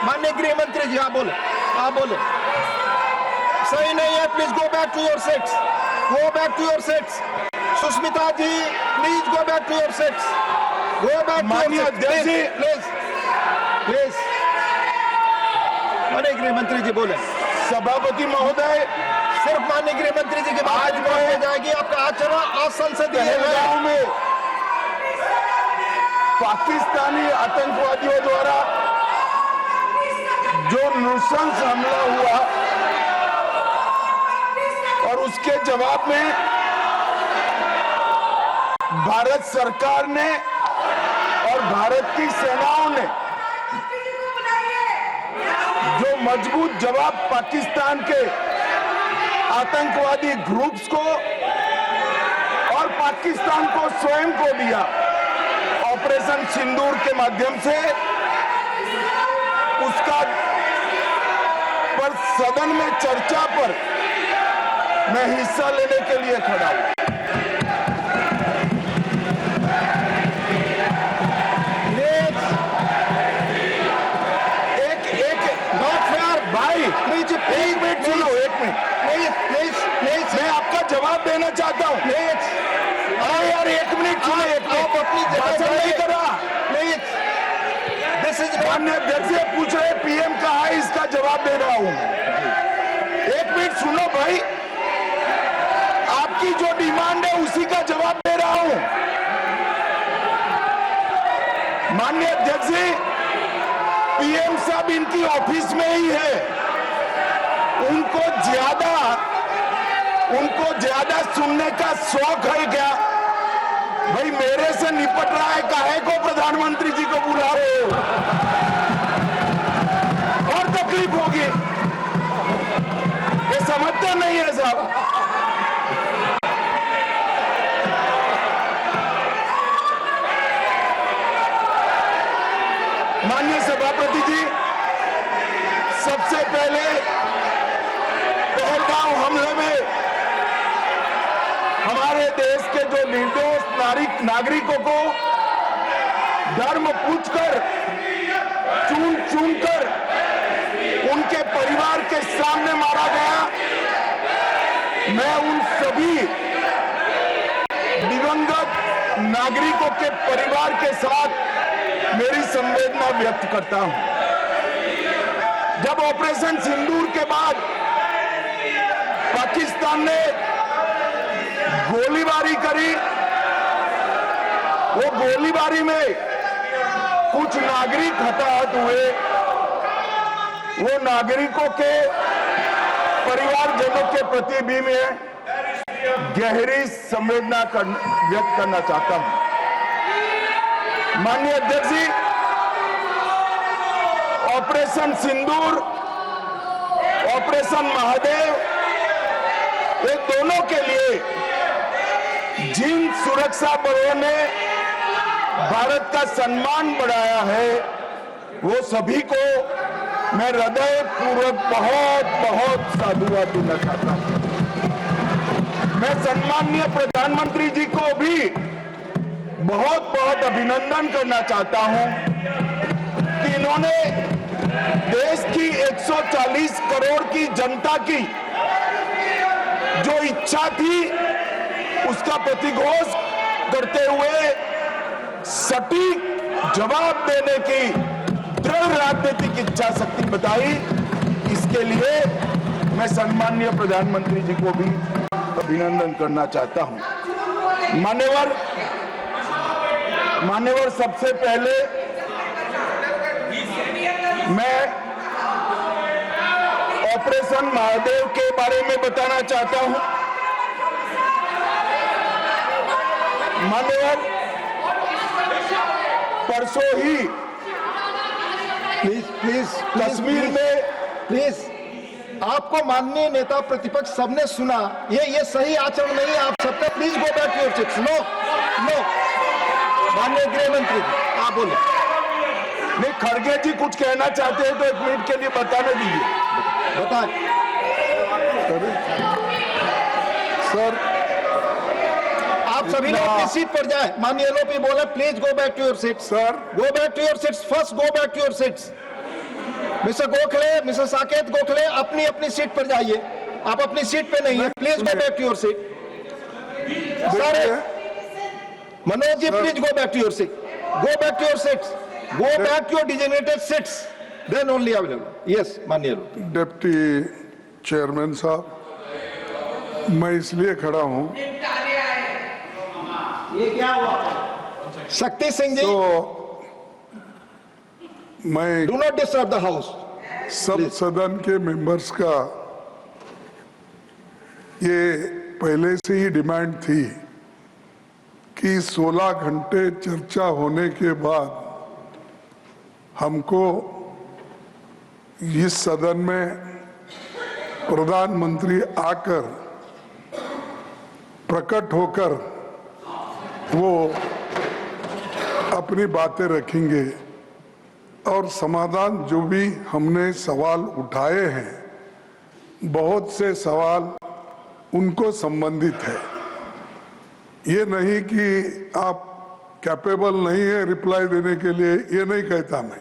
माननीय गृह मंत्री जी, आप बोले, आप बोले। सही नहीं है, please go back to your seats, go back to your seats. Sushmita ji, please go back to your seats, go back to your seats, please please. माननीय गृह मंत्री जी बोले। सभापति महोदय, सिर्फ माननीय गृह मंत्री जी के बाद आज हो जाएगी आपका आचरण असंसदीय है। पहलगाम में पाकिस्तानी आतंकवादियों द्वारा जो नृशंस हमला हुआ और उसके जवाब में भारत सरकार ने और भारत की सेनाओं ने जो मजबूत जवाब पाकिस्तान के आतंकवादी ग्रुप्स को और पाकिस्तान को स्वयं को दिया, ऑपरेशन सिंदूर के माध्यम से उसका पर सदन में चर्चा पर मैं हिस्सा लेने के लिए खड़ा हूं। एक मिनट सुनो, एक मिनट प्लीज, मैं आपका जवाब देना चाहता हूं। अरे यार एक मिनट सुनो, एक मिनट अपनी भाषण नहीं कर रहा। प्लीज, दिस इज माननीय अध्यक्ष से पूछ रहे पीएम कहा है, इसका जवाब दे रहा हूं। एक मिनट सुनो भाई, आपकी जो डिमांड है उसी का जवाब दे रहा हूं। माननीय अध्यक्ष जी, पीएम साहब इनकी ऑफिस में ही है, उनको ज्यादा सुनने का शौक है क्या? भाई मेरे से निपट रहा है, काहे को प्रधानमंत्री जी को बुला रहे हो? और तकलीफ होगी, ये समझते नहीं है साहब। माननीय सभापति जी, सबसे पहले पहलगाम हमले में हमारे देश के जो निर्दोष नागरिकों को धर्म पूछकर, चुन कर उनके परिवार के सामने मारा गया। मैं उन सभी दिवंगत नागरिकों के परिवार के साथ मेरी संवेदना व्यक्त करता हूं। जब ऑपरेशन सिंदूर के बाद पाकिस्तान ने गोलीबारी करी, वो गोलीबारी में कुछ नागरिक हताहत हुए, वो नागरिकों के परिवारजनों के प्रति भी मैं गहरी संवेदना व्यक्त करना चाहता हूं। माननीय अध्यक्ष जी, ऑपरेशन सिंदूर, ऑपरेशन महादेव, ये दोनों के लिए जिन सुरक्षा बलों ने भारत का सम्मान बढ़ाया है, वो सभी को मैं हृदय पूर्वक बहुत बहुत साधुवाद देना चाहता हूं। मैं सम्माननीय प्रधानमंत्री जी को भी बहुत बहुत अभिनंदन करना चाहता हूं कि इन्होंने देश की 140 करोड़ की जनता की जो इच्छा थी, उसका प्रतिघोष करते हुए सटीक जवाब देने की दृढ़ राजनीतिक इच्छा शक्ति बताई। इसके लिए मैं सम्माननीय प्रधानमंत्री जी को भी अभिनंदन करना चाहता हूं। मान्यवर, सबसे पहले मैं ऑपरेशन महादेव के बारे में बताना चाहता हूं। मान्यवर, परसों ही प्लीज कश्मीर में प्लीज, आपको माननीय नेता प्रतिपक्ष सबने सुना, ये सही आचरण नहीं है आप सबका। Please go back to your seats. No, माननीय गृह मंत्री आप बोले। नहीं, खड़गे जी कुछ कहना चाहते हैं तो एक मिनट के लिए बताने दीजिए। बताएं सर, आप सभी लोग अपनी सीट पर जाएं। माननीय एलओपी बोले please go back to your seats. Sir, go back to your seats. First go back to your seats. Mister Gokhale, mister Saket Gokhale, अपनी अपनी सीट पर जाइए। आप अपनी सीट पे नहीं है, please go back to your seat. सारे Manoj ji, please go back to your seat, go back to your seats, go back to your designated seats, then only available. Yes माननीय डिप्टी चेयरमैन साहब, मैं इसलिए खड़ा हूं शक्ति सिंह जी, तो मैं do not disturb the house. सब सदन के मेंबर्स का ये पहले से ही डिमांड थी कि 16 घंटे चर्चा होने के बाद हमको इस सदन में प्रधानमंत्री आकर प्रकट होकर वो अपनी बातें रखेंगे और समाधान जो भी हमने सवाल उठाए हैं, बहुत से सवाल उनको संबंधित है। ये नहीं कि आप कैपेबल नहीं है रिप्लाई देने के लिए, ये नहीं कहता मैं।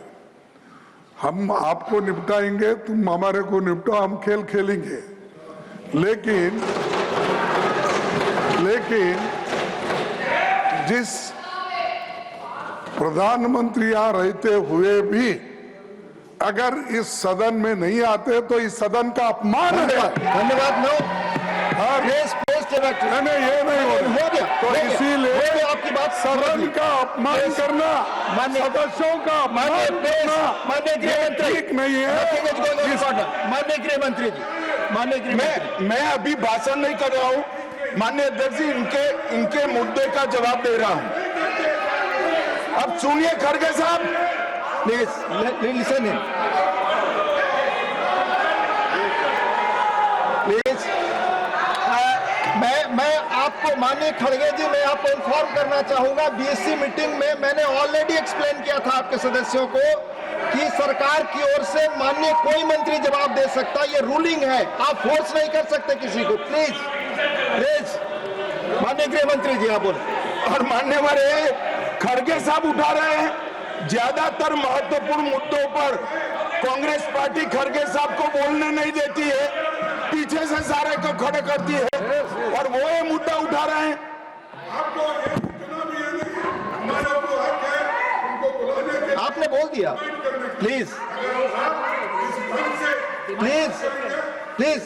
हम आपको निपटाएंगे, तुम हमारे को निपटाओ, हम खेल खेलेंगे। लेकिन जिस प्रधानमंत्री यहाँ रहते हुए भी अगर इस सदन में नहीं आते तो इस सदन का अपमान है। धन्यवाद। नो, नहीं, ये नहीं हो गया। तो इसीलिए आपकी बात सदन का अपमान करना, सदस्यों का अपमान करना माननीय गृह मंत्री ठीक नहीं है। माननीय गृह मंत्री जी, माननीय गृह मंत्री, मैं अभी भाषण नहीं कर रहा हूं, माननीय अध्यक्ष जी, इनके मुद्दे का जवाब दे रहा हूं। अब सुनिए खड़गे साहब, प्लीज लिसन इन, प्लीज। मैं आपको, माननीय खड़गे जी, मैं आपको इन्फॉर्म करना चाहूंगा, बीएससी मीटिंग में मैंने ऑलरेडी एक्सप्लेन किया था आपके सदस्यों को कि सरकार की ओर से माननीय कोई मंत्री जवाब दे सकता, ये रूलिंग है, आप फोर्स नहीं कर सकते किसी को। प्लीज प्लीज, माननीय गृह मंत्री जी आप बोले। और मान्यवर खड़गे साहब उठा रहे हैं, ज्यादातर महत्वपूर्ण मुद्दों पर कांग्रेस पार्टी खड़गे साहब को बोलने नहीं देती है, पीछे से सारे को खड़े करती है और वो ये मुद्दा उठा रहे हैं। आपने बोल दिया, please please please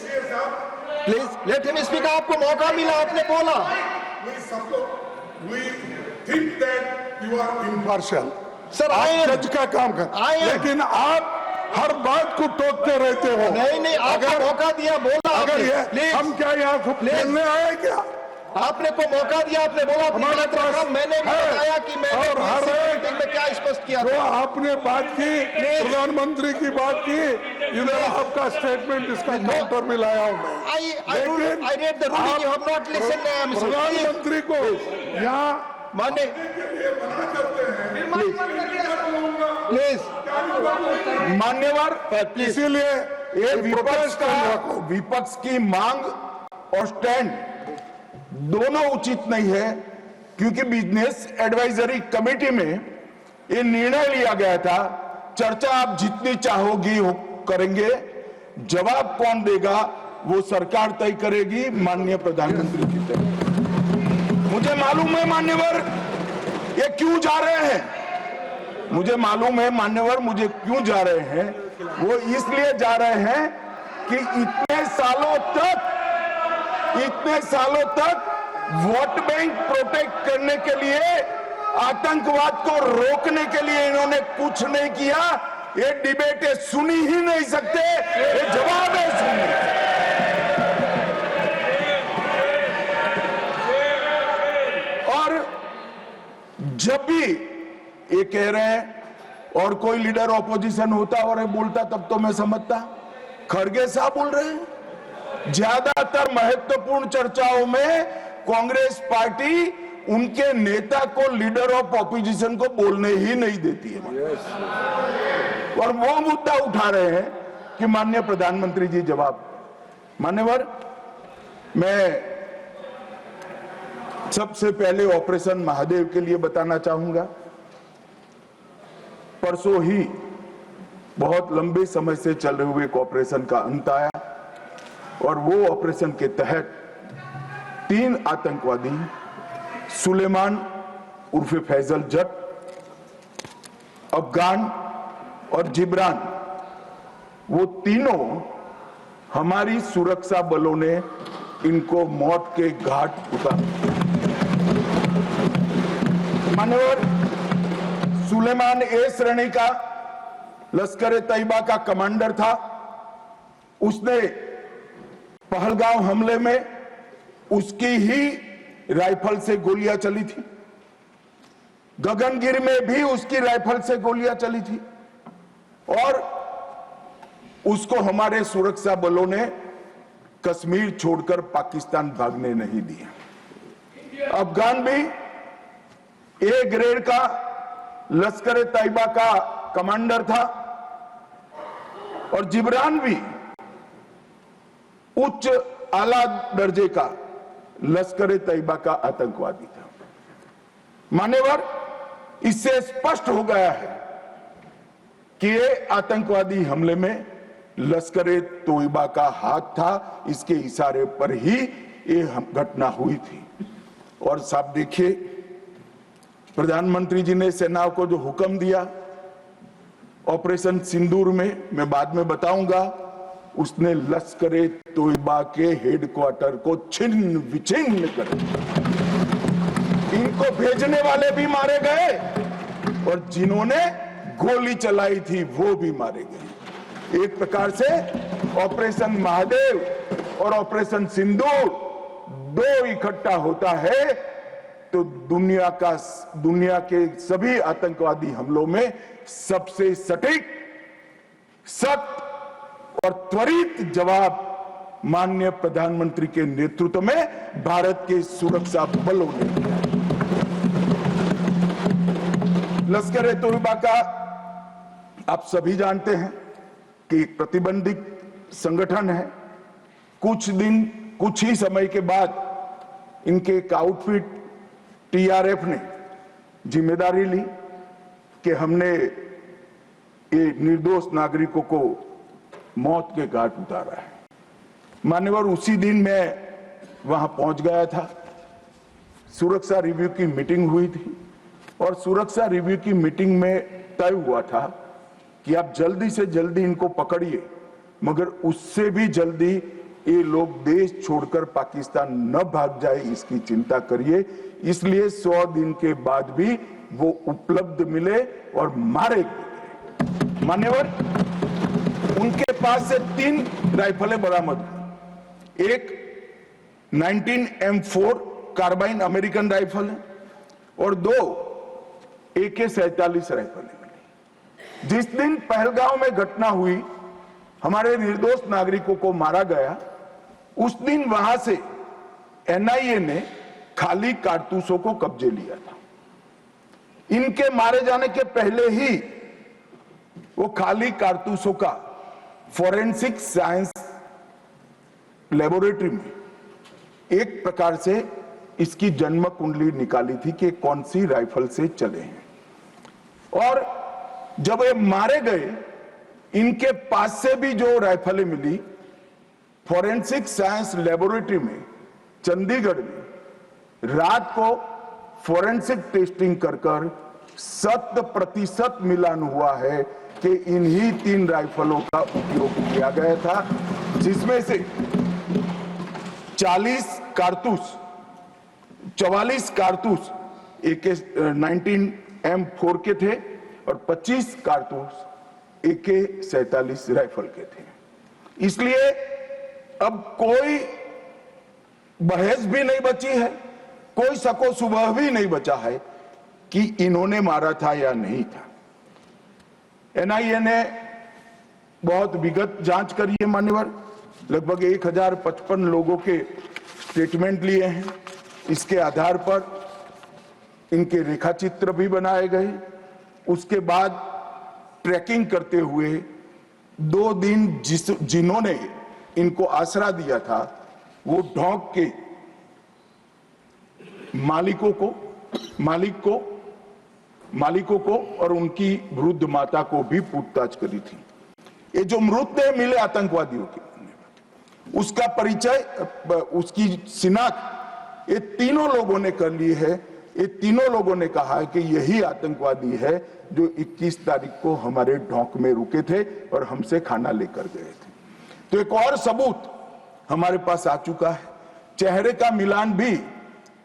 please let him speak. आपको मौका मिला, आपने बोला। इम्पार्शियल सर, आप I am- जज का काम कर, I am- लेकिन आप हर बात को टोकते रहते हो। नहीं, आपको मौका दिया, बोला अगर आपने। ये प्लीज, हम क्या यहाँ को खेलने आए क्या? आपने को मौका दिया, आपने बोला अपनी हमारे बात रखा, पास मैंने भी है। बताया कि मैंने और हर BSc एक- मीटिंग में क्या स्पष्ट किया जो था। आपने बात की, प्रधानमंत्री की बात की, इधर आपका स्टेटमेंट, इसका काउंटर भी लाया हूं मैं। I read the ruling, you have not listened, Mr. प्रधानमंत्री को यहाँ माने, प्लीज मान्यवर, इसीलिए ये विपक्ष की मांग और स्टैंड दोनों उचित नहीं है, क्योंकि बिजनेस एडवाइजरी कमेटी में ये निर्णय लिया गया था, चर्चा आप जितनी चाहोगी करेंगे, जवाब कौन देगा वो सरकार तय करेगी, माननीय प्रधानमंत्री जी तय। मुझे मालूम है मान्यवर ये क्यों जा रहे हैं, मुझे मालूम है मान्यवर मुझे क्यों जा रहे हैं। वो इसलिए जा रहे हैं कि इतने सालों तक वोट बैंक प्रोटेक्ट करने के लिए, आतंकवाद को रोकने के लिए इन्होंने कुछ नहीं किया। ये डिबेट सुनी ही नहीं सकते, ये जवाब है सुनने। और जब भी ये कह रहे हैं और कोई लीडर ऑपोजिशन होता और ये बोलता तब तो मैं समझता, खड़गे साहब बोल रहे हैं ज्यादातर महत्वपूर्ण चर्चाओं में कांग्रेस पार्टी उनके नेता को, लीडर ऑफ ऑपोजिशन को बोलने ही नहीं देती है। और वो मुद्दा उठा रहे हैं कि माननीय प्रधानमंत्री जी जवाब। मान्यवर, मैं सबसे पहले ऑपरेशन महादेव के लिए बताना चाहूंगा। परसों ही बहुत लंबे समय से चल रहे हुए एक ऑपरेशन का अंत आया और वो ऑपरेशन के तहत 3 आतंकवादी सुलेमान उर्फे फैजल जट, अफगान और जिब्रान, वो तीनों हमारी सुरक्षा बलों ने इनको मौत के घाट उतारा। मान्यवर, सुलेमान ए श्रेणी का लश्कर तैयबा का कमांडर था। उसने पहलगांव हमले में उसकी ही राइफल से गोलियां चली थी। गगनगिर में भी उसकी राइफल से गोलियां चली थी और उसको हमारे सुरक्षा बलों ने कश्मीर छोड़कर पाकिस्तान भागने नहीं दिया। अफगान भी ए ग्रेड का लश्कर तैयबा का कमांडर था और जिब्रान भी उच्च आला दर्जे का लश्कर तैयबा का आतंकवादी था। मान्यवर, इससे स्पष्ट हो गया है कि ये आतंकवादी हमले में लश्कर तैयबा का हाथ था। इसके इशारे पर ही ये घटना हुई थी। और साहब देखिए, प्रधानमंत्री जी ने सेना को जो हुक्म दिया ऑपरेशन सिंदूर में, मैं बाद में बताऊंगा, उसने लश्कर तैयबा के हेडक्वार्टर को छिन्न विछिन्न कर दिया। इनको भेजने वाले भी मारे गए और जिन्होंने गोली चलाई थी वो भी मारे गए। एक प्रकार से ऑपरेशन महादेव और ऑपरेशन सिंदूर दो इकट्ठा होता है तो दुनिया के सभी आतंकवादी हमलों में सबसे सटीक, सख्त और त्वरित जवाब माननीय प्रधानमंत्री के नेतृत्व में भारत के सुरक्षा बलों ने दिया। लश्कर तैयबा का आप सभी जानते हैं कि एक प्रतिबंधित संगठन है। कुछ ही समय के बाद इनके एक आउटफिट टीआरएफ ने जिम्मेदारी ली कि हमने ये निर्दोष नागरिकों को मौत के घाट उतारा है। मान्यवर, उसी दिन मैं वहां पहुंच गया था। सुरक्षा रिव्यू की मीटिंग हुई थी और सुरक्षा रिव्यू की मीटिंग में तय हुआ था कि आप जल्दी से जल्दी इनको पकड़िए, मगर उससे भी जल्दी ये लोग देश छोड़कर पाकिस्तान न भाग जाए इसकी चिंता करिए। इसलिए 100 दिन के बाद भी वो उपलब्ध मिले और मारे गए। मान्यवर, उनके पास से 3 राइफलें बरामद हुई। एक 19M4 कार्बाइन अमेरिकन राइफल है और 2 AK-47 राइफलें मिली। जिस दिन पहलगांव में घटना हुई, हमारे निर्दोष नागरिकों को मारा गया, उस दिन वहां से एनआईए ने खाली कारतूसों को कब्जे लिया था। इनके मारे जाने के पहले ही वो खाली कारतूसों का फोरेंसिक साइंस लेबोरेटरी में एक प्रकार से इसकी जन्म कुंडली निकाली थी कि कौन सी राइफल से चले हैं। और जब ये मारे गए, इनके पास से भी जो राइफलें मिली, फोरेंसिक साइंस लेबोरेटरी में चंडीगढ़ में रात को फोरेंसिक टेस्टिंग कर 100% मिलान हुआ है कि इन्हीं 3 राइफलों का उपयोग किया गया था, जिसमें से 44 कारतूस AK-19M4 के थे और 25 कारतूस AK-47 राइफल के थे। इसलिए अब कोई बहस भी नहीं बची है, कोई शको शुबह भी नहीं बचा है कि इन्होंने मारा था या नहीं था। एनआईए ने बहुत विगत जांच करी है मान्यवर, लगभग 1055 लोगों के स्टेटमेंट लिए हैं। इसके आधार पर इनके रेखाचित्र भी बनाए गए। उसके बाद ट्रैकिंग करते हुए 2 दिन जिन्होंने इनको आसरा दिया था, वो ढोंक के मालिकों को और उनकी वृद्ध माता को भी पूछताछ करी थी। ये जो मृतदेह मिले आतंकवादियों के, उसका परिचय, उसकी शिनाख्त ये तीनों लोगों ने कर ली है। ये तीनों लोगों ने कहा है कि यही आतंकवादी है जो 21 तारीख को हमारे ढोंक में रुके थे और हमसे खाना लेकर गए थे। तो एक और सबूत हमारे पास आ चुका है। चेहरे का मिलान भी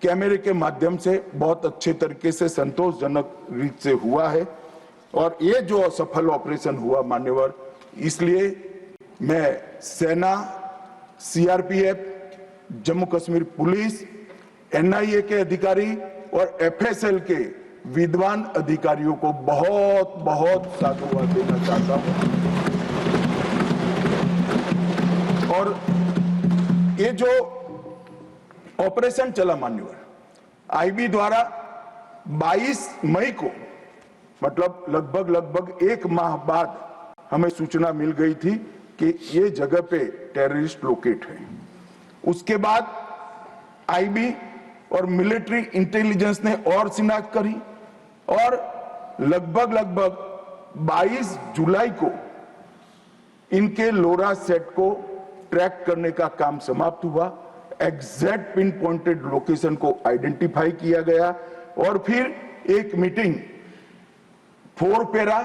कैमरे के माध्यम से बहुत अच्छे तरीके से संतोषजनक रीत से हुआ है। और ये जो असफल ऑपरेशन हुआ मान्यवर, इसलिए मैं सेना, CRPF, Jammu Kashmir police, NIA के अधिकारी और एफएसएल के विद्वान अधिकारियों को बहुत बहुत साधुवाद देना चाहता हूं। और ये जो ऑपरेशन चला मान्यवर, आईबी द्वारा 22 मई को, मतलब लगभग 1 माह बाद हमें सूचना मिल गई थी कि ये जगह पे टेररिस्ट लोकेट है। उसके बाद आईबी और मिलिट्री इंटेलिजेंस ने और शिनाख्त करी और लगभग 22 जुलाई को इनके लोरा सेट को ट्रैक करने का काम समाप्त हुआ। एग्जैक्ट पिन पॉइंटेड लोकेशन को आइडेंटिफाई किया गया और फिर एक मीटिंग 4 पैरा,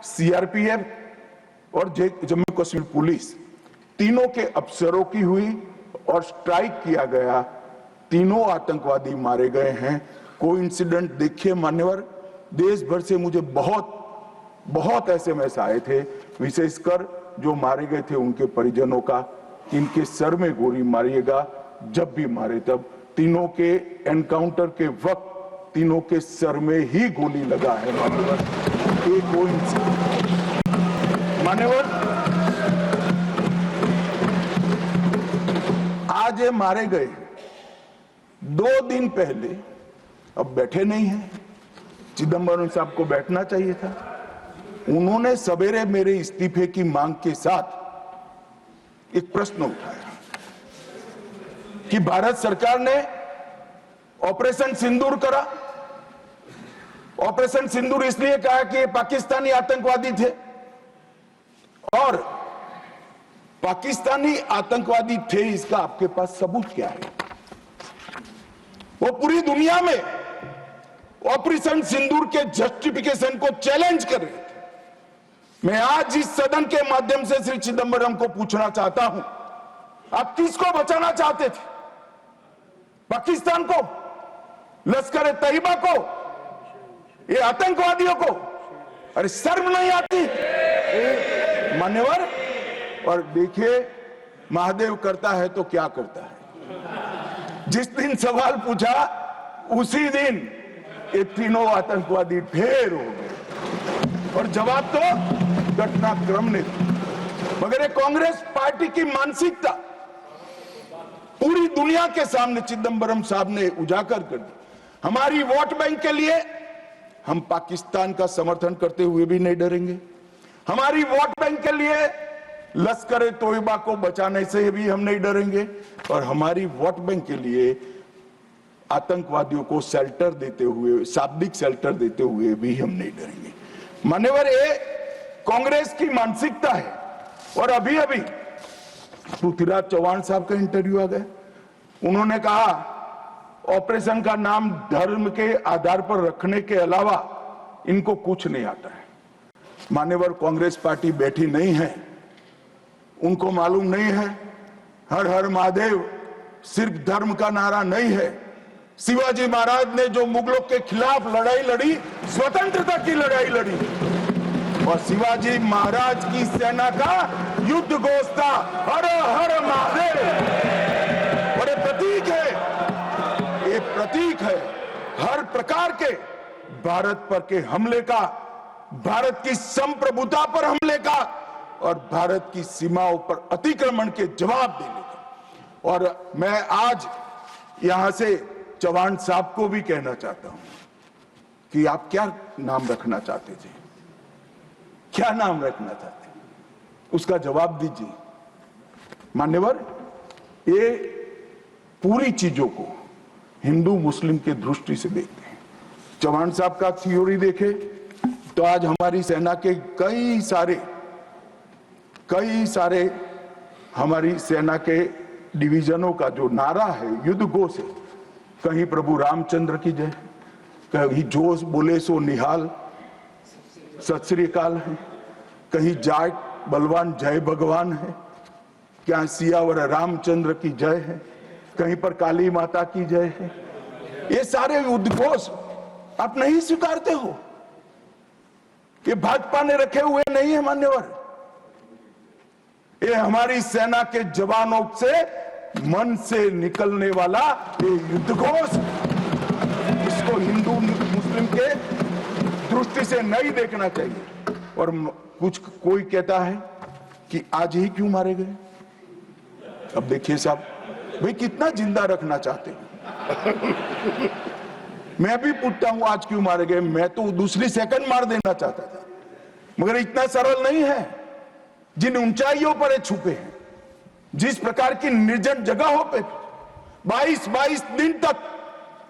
सीआरपीएफ और जम्मू कश्मीर पुलिस तीनों के अफसरों की हुई और स्ट्राइक किया गया। तीनों आतंकवादी मारे गए हैं। कोइंसिडेंट देखिए मान्यवर, देश भर से मुझे बहुत एसएमएस आए थे, विशेषकर जो मारे गए थे उनके परिजनों का, इनके सर में गोली मारिएगा, जब भी मारे तब। तीनों के एनकाउंटर के वक्त तीनों के सर में ही गोली लगा है मान्यवर। ये कोइंसिडेंट मान्यवर, आज ये मारे गए 2 दिन पहले, अब बैठे नहीं हैं, चिदंबरम साहब को बैठना चाहिए था। उन्होंने सवेरे मेरे इस्तीफे की मांग के साथ एक प्रश्न उठाया कि भारत सरकार ने ऑपरेशन सिंदूर करा। ऑपरेशन सिंदूर इसलिए कहा कि पाकिस्तानी आतंकवादी थे और पाकिस्तानी आतंकवादी थे, इसका आपके पास सबूत क्या है? वो पूरी दुनिया में ऑपरेशन सिंदूर के जस्टिफिकेशन को चैलेंज कर रहे थे। मैं आज इस सदन के माध्यम से श्री चिदंबरम को पूछना चाहता हूं, आप किसको बचाना चाहते थे? पाकिस्तान को, लश्कर तैयबा को, ये आतंकवादियों को? अरे शर्म नहीं आती मान्यवर? और देखिए महादेव करता है तो क्या करता है। जिस दिन सवाल पूछा उसी दिन ये तीनों आतंकवादी ढेर हो गए और जवाब तो घटनाक्रम ने दिया। मगर ये कांग्रेस पार्टी की मानसिकता पूरी दुनिया के सामने चिदंबरम साहब ने उजागर कर दी। हमारी वोट बैंक के लिए हम पाकिस्तान का समर्थन करते हुए भी नहीं डरेंगे। हमारी वोट बैंक के लिए लश्कर तोयबा को बचाने से भी हम नहीं डरेंगे और हमारी वोट बैंक के लिए आतंकवादियों को शेल्टर देते हुए, शाब्दिक शेल्टर देते हुए भी हम नहीं डरेंगे। मान्यवर, ये कांग्रेस की मानसिकता है। और अभी पृथ्वीराज चौहान साहब का इंटरव्यू आ गया, उन्होंने कहा ऑपरेशन का नाम धर्म के आधार पर रखने के अलावा इनको कुछ नहीं आता है। मान्यवर, कांग्रेस पार्टी बैठी नहीं है, उनको मालूम नहीं है हर हर महादेव सिर्फ धर्म का नारा नहीं है। शिवाजी महाराज ने जो मुगलों के खिलाफ लड़ाई लड़ी, स्वतंत्रता की लड़ाई लड़ी और शिवाजी महाराज की सेना का युद्ध घोष था हर हर महादेव। बड़े प्रतीक है, ये प्रतीक है हर प्रकार के भारत पर के हमले का, भारत की संप्रभुता पर हमले का और भारत की सीमाओं पर अतिक्रमण के जवाब देने का। और मैं आज यहां से चौहान साहब को भी कहना चाहता हूं कि आप क्या नाम रखना चाहते थे, क्या नाम रखना चाहते, उसका जवाब दीजिए। मान्यवर, ये पूरी चीजों को हिंदू मुस्लिम के दृष्टि से देखते हैं। चौहान साहब का थ्योरी देखे तो आज हमारी सेना के कई सारे कई सारे हमारी सेना के डिवीजनों का जो नारा है, युद्ध घोष है, कहीं प्रभु रामचंद्र की जय, कहीं जोश बोले सो निहाल, सत श्री अकाल है, कहीं जाट बलवान जय भगवान है, क्या सियावर रामचंद्र की जय है, कहीं पर काली माता की जय है। ये सारे उद्घोष आप नहीं स्वीकारते हो, ये भाजपा ने रखे हुए नहीं है मान्यवर। ये हमारी सेना के जवानों से मन से निकलने वाला ये युद्धघोष, इसको हिंदू मुस्लिम के दृष्टि से नहीं देखना चाहिए। और कुछ कोई कहता है कि आज ही क्यों मारे गए। अब देखिए साहब, भाई कितना जिंदा रखना चाहते हैं। मैं भी पूछता हूं आज क्यों मारे गए, मैं तो दूसरी सेकंड मार देना चाहता था, मगर इतना सरल नहीं है। जिन ऊंचाइयों पर ये छुपे हैं, जिस प्रकार की निर्जन जगहों पे 22 दिन तक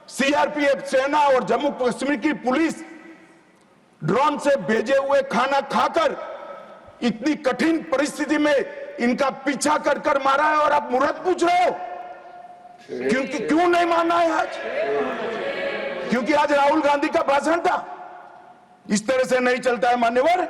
सीआरपीएफ सेना और जम्मू कश्मीर की पुलिस ड्रोन से भेजे हुए खाना खाकर इतनी कठिन परिस्थिति में इनका पीछा कर कर मारा है, और आप मुहूर्त पूछ रहे हो क्योंकि क्यों नहीं मानना है आज? क्योंकि आज राहुल गांधी का भाषण था। इस तरह से नहीं चलता है मान्यवर।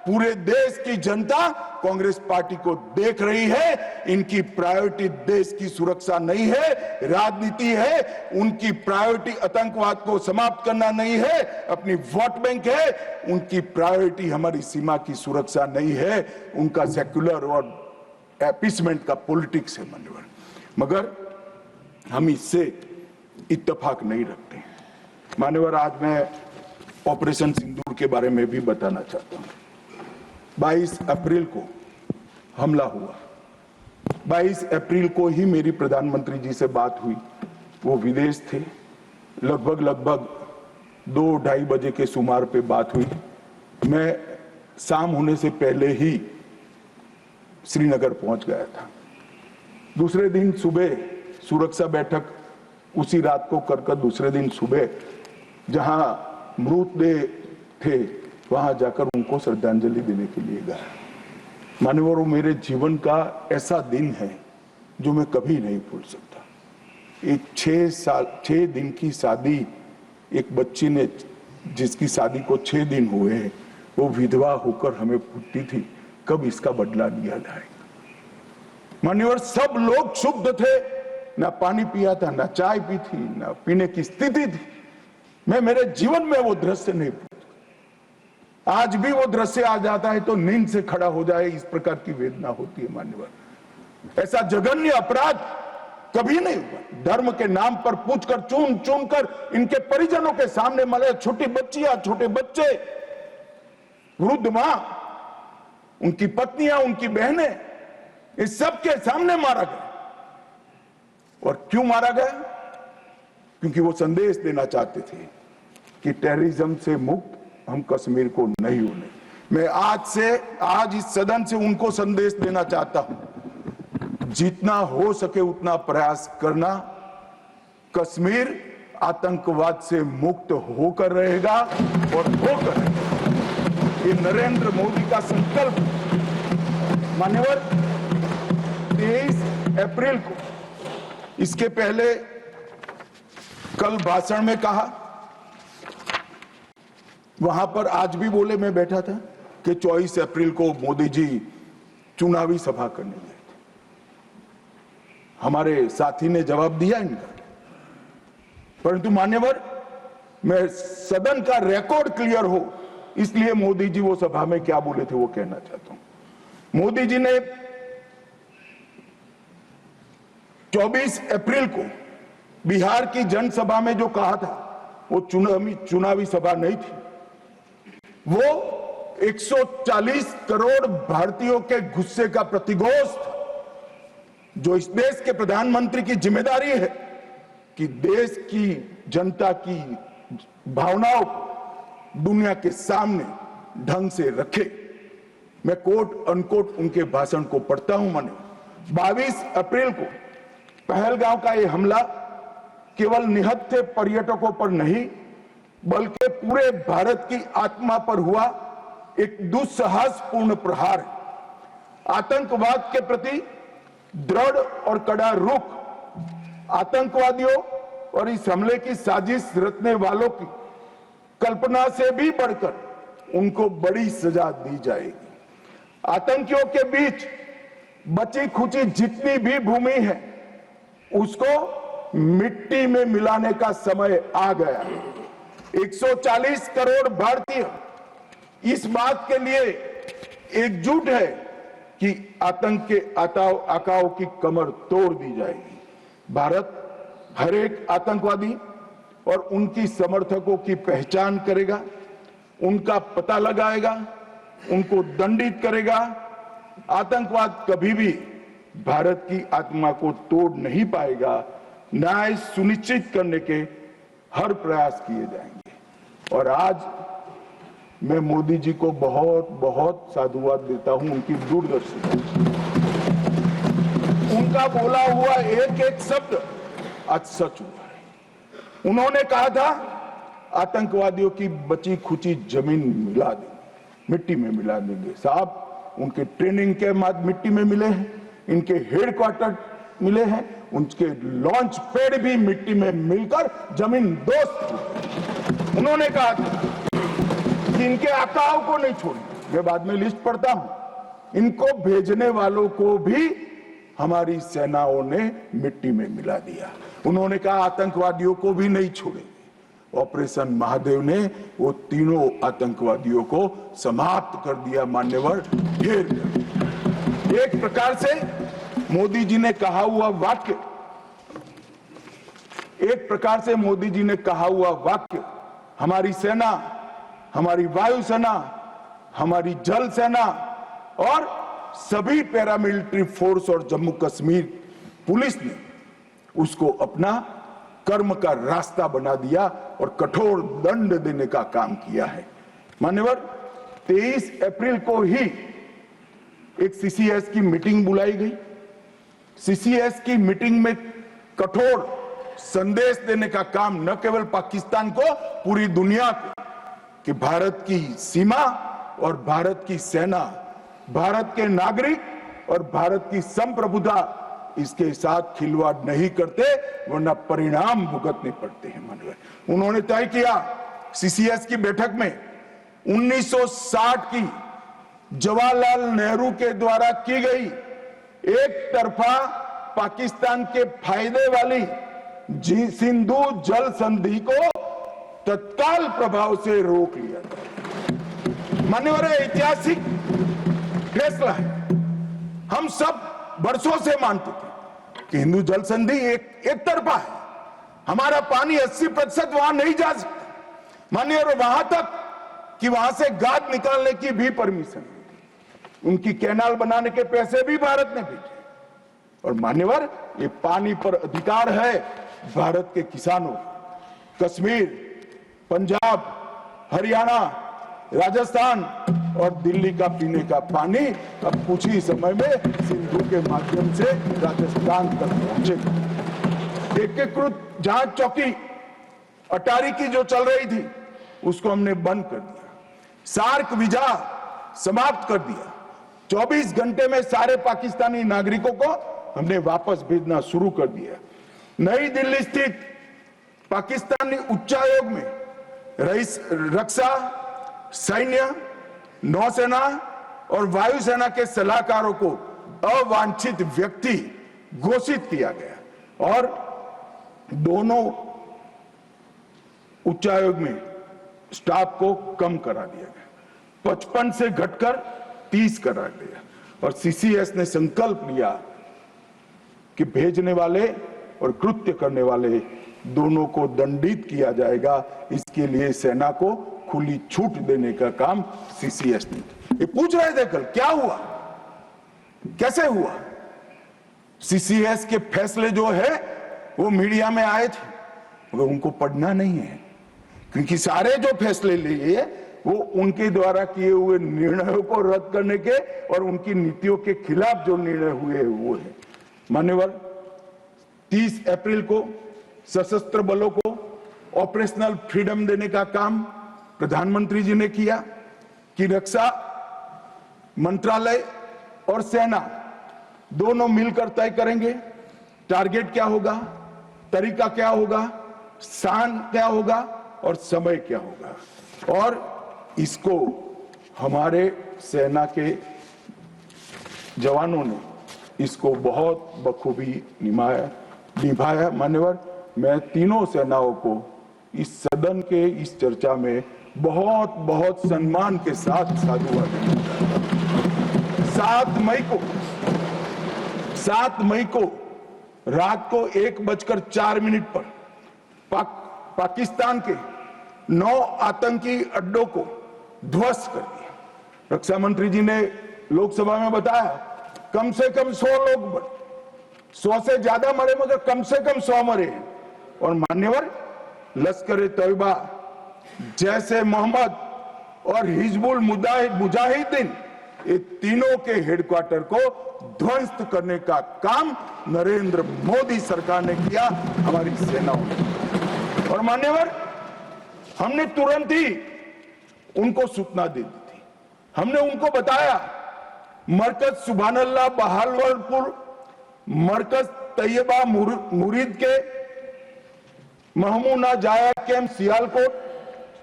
पूरे देश की जनता कांग्रेस पार्टी को देख रही है। इनकी प्रायोरिटी देश की सुरक्षा नहीं है, राजनीति है। उनकी प्रायोरिटी आतंकवाद को समाप्त करना नहीं है, अपनी वोट बैंक है। उनकी प्रायोरिटी हमारी सीमा की सुरक्षा नहीं है, उनका सेक्युलर और एपीसमेंट का पॉलिटिक्स है मान्यवर। मगर हम इससे इत्तेफाक नहीं रखते मान्यवर। आज मैं ऑपरेशन सिंदूर के बारे में भी बताना चाहता हूं। 22 अप्रैल को हमला हुआ। 22 अप्रैल को ही मेरी प्रधानमंत्री जी से बात हुई। वो विदेश थे। लगभग 2-2:30 बजे के सुमार पे बात हुई। मैं शाम होने से पहले ही श्रीनगर पहुंच गया था। दूसरे दिन सुबह सुरक्षा बैठक उसी रात को कर दूसरे दिन सुबह जहां मृतदेह थे वहां जाकर उनको श्रद्धांजलि देने के लिए गया। मान्यवर, वो मेरे जीवन का ऐसा दिन है जो मैं कभी नहीं भूल सकता। एक 6 दिन की शादी, एक बच्ची ने जिसकी शादी को 6 दिन हुए हैं, वो विधवा होकर हमें पूछती थी कब इसका बदला लिया जाएगा। मान्यवर, सब लोग क्षुब्ध थे। ना पानी पिया था, ना चाय पी थी, ना पीने की स्थिति थी। मैं मेरे जीवन में वो दृश्य नहीं भूलता। आज भी वो दृश्य आ जाता है तो नींद से खड़ा हो जाए, इस प्रकार की वेदना होती है मान्यवर। ऐसा जघन्य अपराध कभी नहीं हुआ। धर्म के नाम पर पूछकर चुन कर इनके परिजनों के सामने मरे। छोटी बच्चियां, छोटे बच्चे, वृद्ध मां, उनकी पत्नियां, उनकी बहनें, इस सब के सामने मारा गया। और क्यों मारा गया? क्योंकि वो संदेश देना चाहते थे कि टेररिज्म से मुक्त हम कश्मीर को नहीं होने। मैं आज इस सदन से उनको संदेश देना चाहता हूं, जितना हो सके उतना प्रयास करना। कश्मीर आतंकवाद से मुक्त होकर रहेगा और होकर रहेगा। ये नरेंद्र मोदी का संकल्प। मान्यवर, 23 अप्रैल को, इसके पहले कल भाषण में कहा, वहां पर आज भी बोले, मैं बैठा था, कि 24 अप्रैल को मोदी जी चुनावी सभा करने गए थे। हमारे साथी ने जवाब दिया इनका। परंतु मान्यवर, मैं सदन का रिकॉर्ड क्लियर हो इसलिए मोदी जी वो सभा में क्या बोले थे वो कहना चाहता हूं। मोदी जी ने 24 अप्रैल को बिहार की जनसभा में जो कहा था वो चुनावी सभा नहीं थी। वो 140 करोड़ भारतीयों के गुस्से का प्रतिघोष था। जो इस देश के प्रधानमंत्री की जिम्मेदारी है कि देश की जनता की भावनाओं को दुनिया के सामने ढंग से रखे। मैं कोट अनकोट उनके भाषण को पढ़ता हूं। मैंने 22 अप्रैल को पहलगांव का यह हमला केवल निहत्थे पर्यटकों पर नहीं बल्कि पूरे भारत की आत्मा पर हुआ एक दुस्साहसपूर्ण प्रहार है। आतंकवाद के प्रति दृढ़ और कड़ा रुख, आतंकवादियों और इस हमले की साजिश रचने वालों की कल्पना से भी बढ़कर उनको बड़ी सजा दी जाएगी। आतंकियों के बीच बची खुची जितनी भी भूमि है उसको मिट्टी में मिलाने का समय आ गया है। 140 करोड़ भारतीय इस बात के लिए एकजुट है कि आतंक के आकाओं की कमर तोड़ दी जाएगी। भारत हर एक आतंकवादी और उनकी समर्थकों की पहचान करेगा, उनका पता लगाएगा, उनको दंडित करेगा। आतंकवाद कभी भी भारत की आत्मा को तोड़ नहीं पाएगा। न्याय सुनिश्चित करने के हर प्रयास किए जाएंगे। और आज मैं मोदी जी को बहुत बहुत साधुवाद देता हूं उनकी दूरदर्शी, उनका बोला हुआ एक एक शब्द आज सच हुआ है। उन्होंने कहा था आतंकवादियों की बची खुची जमीन मिला देंगे, मिट्टी में मिला देंगे। साहब, उनके ट्रेनिंग के बाद मिट्टी में मिले हैं, इनके हेडक्वार्टर मिले हैं, उनके लॉन्च पैड भी मिट्टी में मिलकर जमीन दोस्त। उन्होंने कहा कि इनके आकाओं को नहीं छोड़ेंगे। मैं बाद में लिस्ट पढ़ता हूं। इनको भेजने वालों को भी हमारी सेनाओं ने मिट्टी में मिला दिया। उन्होंने कहा आतंकवादियों को भी नहीं छोड़ेंगे। ऑपरेशन महादेव ने वो तीनों आतंकवादियों को समाप्त कर दिया। मान्यवर, एक प्रकार से मोदी जी ने कहा हुआ वाक्य, हमारी सेना, हमारी वायुसेना, हमारी जल सेना और सभी पैरामिलिट्री फोर्स और जम्मू कश्मीर पुलिस ने उसको अपना कर्म का रास्ता बना दिया और कठोर दंड देने का काम किया है। मान्यवर, 23 अप्रैल को ही एक सीसीएस की मीटिंग बुलाई गई। सीसीएस की मीटिंग में कठोर संदेश देने का काम न केवल पाकिस्तान को, पूरी दुनिया को, कि भारत की सीमा और भारत की सेना, भारत के नागरिक और भारत की संप्रभुता इसके साथ खिलवाड़ नहीं करते, वरना परिणाम भुगतने पड़ते हैं। मानव, उन्होंने तय किया सीसीएस की बैठक में 1960 की जवाहरलाल नेहरू के द्वारा की गई एक तरफा पाकिस्तान के फायदे वाली सिंधु जल संधि को तत्काल प्रभाव से रोक लिया था। मान्यवर, ऐतिहासिक फैसला है। हम सब वर्षों से मानते थे कि हिंदू जल संधि एक तरफा है, हमारा पानी 80% वहां नहीं जा सकता। मान्यवर, वहां तक कि वहां से गाद निकालने की भी परमिशन, उनकी कैनाल बनाने के पैसे भी भारत ने भेजे। और मान्यवर, ये पानी पर अधिकार है भारत के किसानों। कश्मीर, पंजाब, हरियाणा, राजस्थान और दिल्ली का पीने का पानी अब कुछ ही समय में सिंधु के माध्यम से राजस्थान तक पहुंचेगा। एकीकृत जांच चौकी अटारी की जो चल रही थी उसको हमने बंद कर दिया। सार्क वीजा समाप्त कर दिया। 24 घंटे में सारे पाकिस्तानी नागरिकों को हमने वापस भेजना शुरू कर दिया। नई दिल्ली स्थित पाकिस्तानी उच्चायोग में रक्षा, सैन्य, नौसेना और वायुसेना के सलाहकारों को अवांछित व्यक्ति घोषित किया गया और दोनों उच्चायोग में स्टाफ को कम करा दिया गया। 55 से घटकर 30 करा दिया। और सीसीएस ने संकल्प लिया कि भेजने वाले और कृत्य करने वाले दोनों को दंडित किया जाएगा। इसके लिए सेना को खुली छूट देने का काम सीसीएस ने। ये पूछ रहे थे कल, क्या हुआ, कैसे हुआ? सीसीएस के फैसले जो है वो मीडिया में आए थे, मगर उनको पढ़ना नहीं है, क्योंकि सारे जो फैसले लिए वो उनके द्वारा किए हुए निर्णयों को रद्द करने के और उनकी नीतियों के खिलाफ जो निर्णय हुए वो है। मान्यवर, 30 अप्रैल को सशस्त्र बलों को ऑपरेशनल फ्रीडम देने का काम प्रधानमंत्री जी ने किया कि रक्षा मंत्रालय और सेना दोनों मिलकर तय करेंगे टारगेट क्या होगा, तरीका क्या होगा, स्थान क्या होगा और समय क्या होगा। और इसको हमारे सेना के जवानों ने इसको बहुत बखूबी निभाया। मान्यवर, मैं तीनों सेनाओं को इस सदन के इस चर्चा में बहुत बहुत सम्मान के साथ साधुवाद देता हूं। 7 मई को रात को 1:04 पर पाकिस्तान के 9 आतंकी अड्डों को ध्वस्त कर दिया। रक्षा मंत्री जी ने लोकसभा में बताया कम से कम 100 लोग मरे, 100 से ज्यादा मरे मगर कम से कम 100 मरे। और मान्यवर, लश्कर तैयबा जैसे मोहम्मद और हिजबुल मुजाहिदीन, ये तीनों के हेडक्वार्टर को ध्वस्त करने का काम नरेंद्र मोदी सरकार ने किया, हमारी सेनाओं ने। और मान्यवर, हमने तुरंत ही उनको सूचना दे दी थी। हमने उनको बताया मरकज सुभानअल्लाह बहावलपुर, मरकज तैयबा मुरीद के Mehmoona Joya camp Sialkot,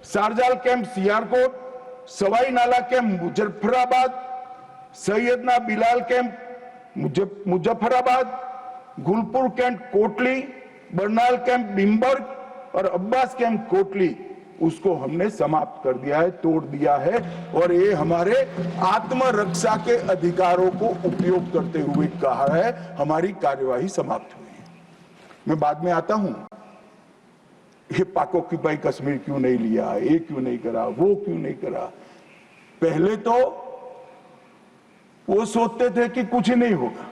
Sarjal camp Sialkot, Sawai Nala camp Muzaffarabad, Syedna Bilal camp Muzaffarabad, Gulpur camp Kotli, Barnala camp Bhimber और अब्बास कैंप कोटली, उसको हमने समाप्त कर दिया है, तोड़ दिया है। और ये हमारे आत्मरक्षा के अधिकारों को उपयोग करते हुए कहा है, हमारी कार्यवाही समाप्त हुई है। मैं बाद में आता हूं, ये पाक ऑक्यूपाई कश्मीर क्यों नहीं लिया, ये क्यों नहीं करा, वो क्यों नहीं करा। पहले तो वो सोचते थे कि कुछ ही नहीं होगा,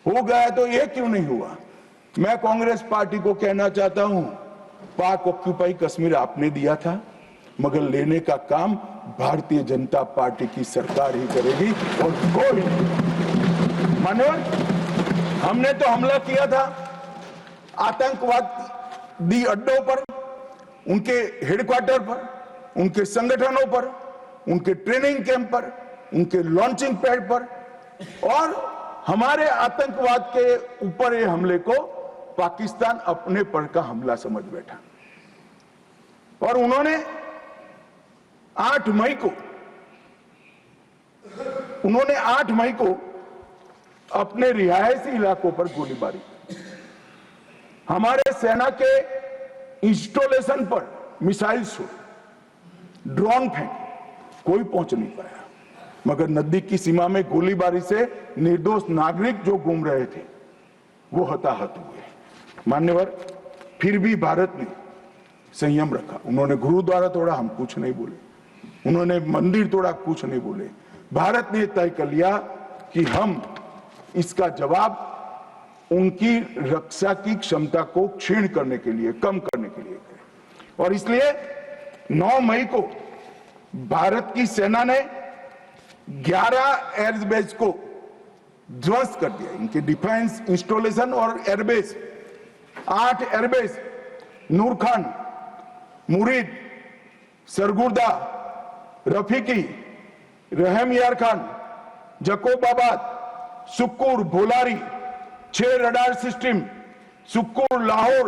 हो गया तो ये क्यों नहीं हुआ। मैं कांग्रेस पार्टी को कहना चाहता हूं, पाक ऑक्यूपाई कश्मीर आपने दिया था, मगर लेने का काम भारतीय जनता पार्टी की सरकार ही करेगी और कोई नहीं। मान्यवर, हमने तो हमला किया था आतंकवादी अड्डों पर, उनके हेडक्वार्टर पर, उनके संगठनों पर, उनके ट्रेनिंग कैंप पर, उनके लॉन्चिंग पैड पर, और हमारे आतंकवाद के ऊपर ये हमले को पाकिस्तान अपने पर का हमला समझ बैठा। और उन्होंने 8 मई को अपने रिहायशी इलाकों पर गोलीबारी की। हमारे सेना के इंस्टॉलेशन पर मिसाइल शो, ड्रोन फेंके, कोई पहुंच नहीं पाया, मगर नजदीक की सीमा में गोलीबारी से निर्दोष नागरिक जो घूम रहे थे वो हताहत हुए। मान्यवर, फिर भी भारत ने संयम रखा। उन्होंने गुरुद्वारा तोड़ा, हम कुछ नहीं बोले। उन्होंने मंदिर तोड़ा, कुछ नहीं बोले। भारत ने तय कर लिया कि हम इसका जवाब उनकी रक्षा की क्षमता को क्षीण करने के लिए, कम करने के लिए करें। और इसलिए 9 मई को भारत की सेना ने 11 एयरबेस को ध्वस्त कर दिया, इनके डिफेंस इंस्टॉलेशन और airbase. 8 airbase Nur Khan, Murid, Sargodha, Rafiqui, Rahim Yar Khan, Jacobabad, Sukkur, Bholari, 6 radar system, Sukkur, Lahore,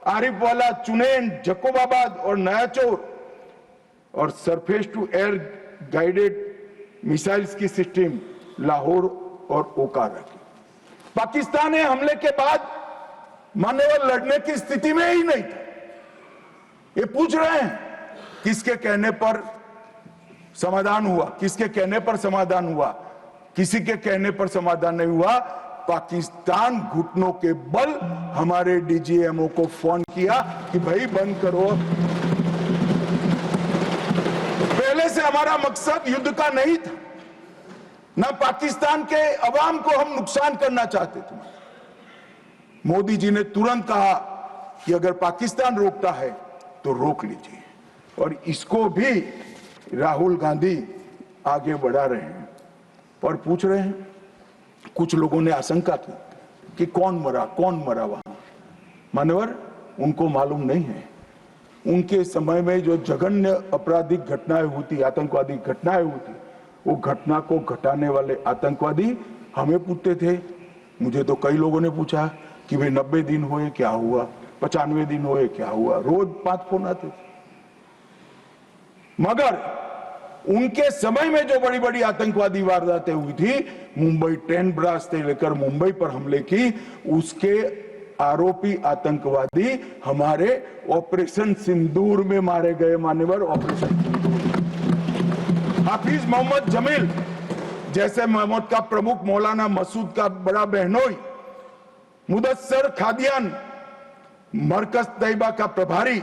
Arifwala, Chunian, Jacobabad और नयाचौर, और surface to air guided missiles की सिस्टम लाहौर और ओकारा की। पाकिस्तान ने हमले के बाद मान्यवर लड़ने की स्थिति में ही नहीं था। ये पूछ रहे हैं किसके कहने पर समाधान हुआ, किसके कहने पर समाधान हुआ, किसी के कहने पर समाधान नहीं हुआ। पाकिस्तान घुटनों के बल हमारे डीजीएमओ को फोन किया कि भाई बंद करो। पहले से हमारा मकसद युद्ध का नहीं था, ना पाकिस्तान के अवाम को हम नुकसान करना चाहते थे। मोदी जी ने तुरंत कहा कि अगर पाकिस्तान रोकता है तो रोक लीजिए, और इसको भी राहुल गांधी आगे बढ़ा रहे हैं और पूछ रहे हैं। कुछ लोगों ने आशंका की कि कौन मरा वहां। मान्यवर, उनको मालूम नहीं है, उनके समय में जो जघन्य आपराधिक घटनाएं हुई थी, आतंकवादी घटनाएं हुई थी, वो घटना को घटाने वाले आतंकवादी हमें पूछते थे। मुझे तो कई लोगों ने पूछा कि भाई 90 दिन हुए क्या हुआ, 95 दिन हुए क्या हुआ, रोज 5 फोन आते थे। मगर उनके समय में जो बड़ी बड़ी आतंकवादी वारदातें हुई थी, मुंबई 10 ब्लास्ट से लेकर मुंबई पर हमले की, उसके आरोपी आतंकवादी हमारे ऑपरेशन सिंदूर में मारे गए। मान्यवर, ऑपरेशन हाफिज मोहम्मद जमील जैसे मोहम्मद का प्रमुख, मौलाना मसूद का बड़ा बहनोई, मुदस्सर खादियान मरकज तैयबा का प्रभारी,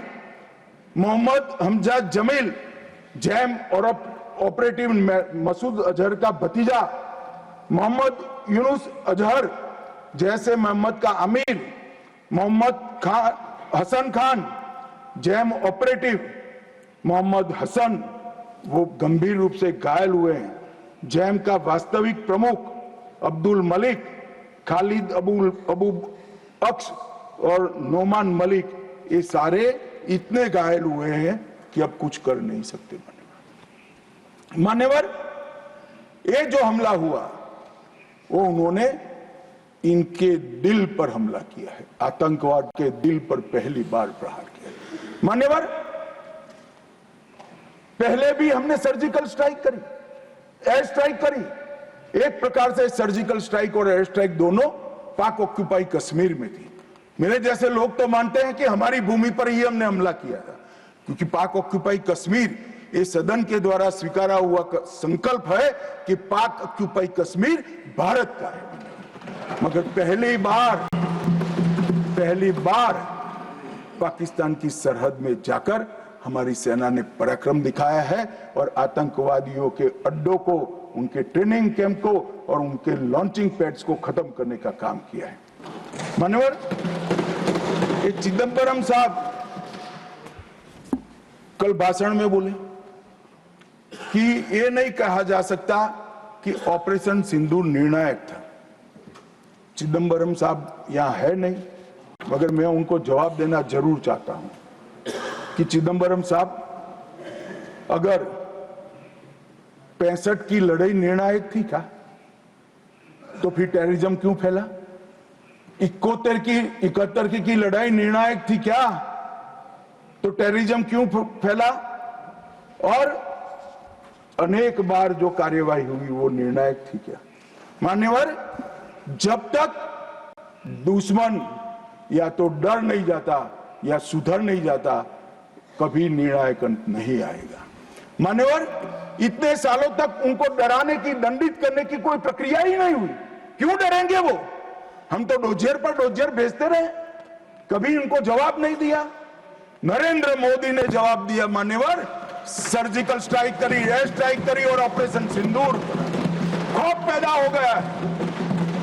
मोहम्मद हमजा जमील जैम और ऑपरेटिव मसूद अजहर का भतीजा, मोहम्मद यूनुस अजहर जैसे मोहम्मद का अमीर, मोहम्मद हसन खान जैम ऑपरेटिव, मोहम्मद हसन वो गंभीर रूप से घायल हुए हैं, जैम का वास्तविक प्रमुख अब्दुल मलिक, खालिद अबू अक्स और नोमान मलिक, ये सारे इतने घायल हुए हैं कि अब कुछ कर नहीं सकते। मान्यवर, ये जो हमला हुआ वो उन्होंने इनके दिल पर हमला किया है, आतंकवाद के दिल पर पहली बार प्रहार किया है। मान्यवर, पहले भी हमने सर्जिकल स्ट्राइक करी, एयर स्ट्राइक करी। एक प्रकार से सर्जिकल स्ट्राइक और एयर स्ट्राइक दोनों पाक ऑक्यूपाई कश्मीर में थी। मेरे जैसे लोग तो मानते हैं कि हमारी भूमि पर ही हमने हमला किया था, क्योंकि पाक ऑक्यूपाई कश्मीर ये सदन के द्वारा स्वीकारा हुआ संकल्प है कि पाक ऑक्यूपाई कश्मीर भारत का है। मगर पहली बार पाकिस्तान की सरहद में जाकर हमारी सेना ने पराक्रम दिखाया है और आतंकवादियों के अड्डों को, उनके ट्रेनिंग कैंप को और उनके लॉन्चिंग पैड्स को खत्म करने का काम किया है। मान्यवर, ये चिदंबरम साहब कल भाषण में बोले कि ये नहीं कहा जा सकता कि ऑपरेशन सिंदूर निर्णायक था। चिदंबरम साहब यहां है नहीं, मगर मैं उनको जवाब देना जरूर चाहता हूं कि चिदंबरम साहब, अगर 65 की लड़ाई निर्णायक थी क्या, तो फिर टेररिज्म क्यों फैला? 71 की लड़ाई निर्णायक थी क्या, तो टेररिज्म क्यों फैला? और अनेक बार जो कार्यवाही हुई वो निर्णायक थी क्या? मान्यवर, जब तक दुश्मन या तो डर नहीं जाता या सुधर नहीं जाता, कभी निर्णायक अंत नहीं आएगा। मान्यवर, इतने सालों तक उनको डराने की, दंडित करने की कोई प्रक्रिया ही नहीं हुई। क्यों डरेंगे वो? हम तो डोजियर पर डोजियर भेजते रहे, कभी उनको जवाब नहीं दिया। नरेंद्र मोदी ने जवाब दिया। मान्यवर, सर्जिकल स्ट्राइक करी, एयर स्ट्राइक करी और ऑपरेशन सिंदूर, खौफ पैदा हो गया।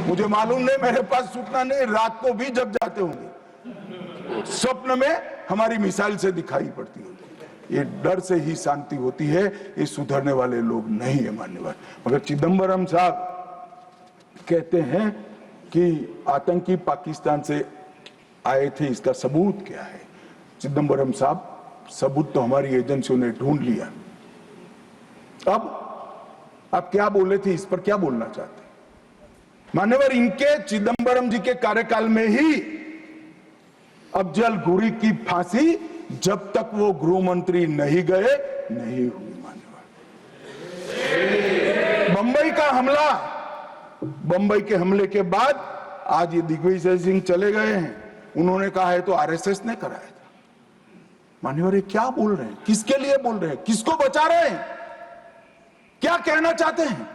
मुझे मालूम नहीं, मेरे पास सूचना नहीं, रात को भी जब जाते होंगे स्वप्न में हमारी मिसाइल से दिखाई पड़ती होगी। ये डर से ही शांति होती है, ये सुधरने वाले लोग नहीं है। मान्यवर, मगर चिदंबरम साहब कहते हैं कि आतंकी पाकिस्तान से आए थे, इसका सबूत क्या है? चिदंबरम साहब, सबूत तो हमारी एजेंसियों ने ढूंढ लिया। अब आप क्या बोले थे, इस पर क्या बोलना चाहते? मान्यवर, इनके चिदंबरम जी के कार्यकाल में ही अफजल गुरी की फांसी जब तक वो गृह मंत्री नहीं गए नहीं हुई। मान्यवर, बंबई का हमला, बंबई के हमले के बाद आज ये दिग्विजय सिंह चले गए हैं, उन्होंने कहा है तो आरएसएस ने कराया था। मान्यवर, ये क्या बोल रहे हैं? किसके लिए बोल रहे हैं? किसको बचा रहे हैं? क्या कहना चाहते हैं?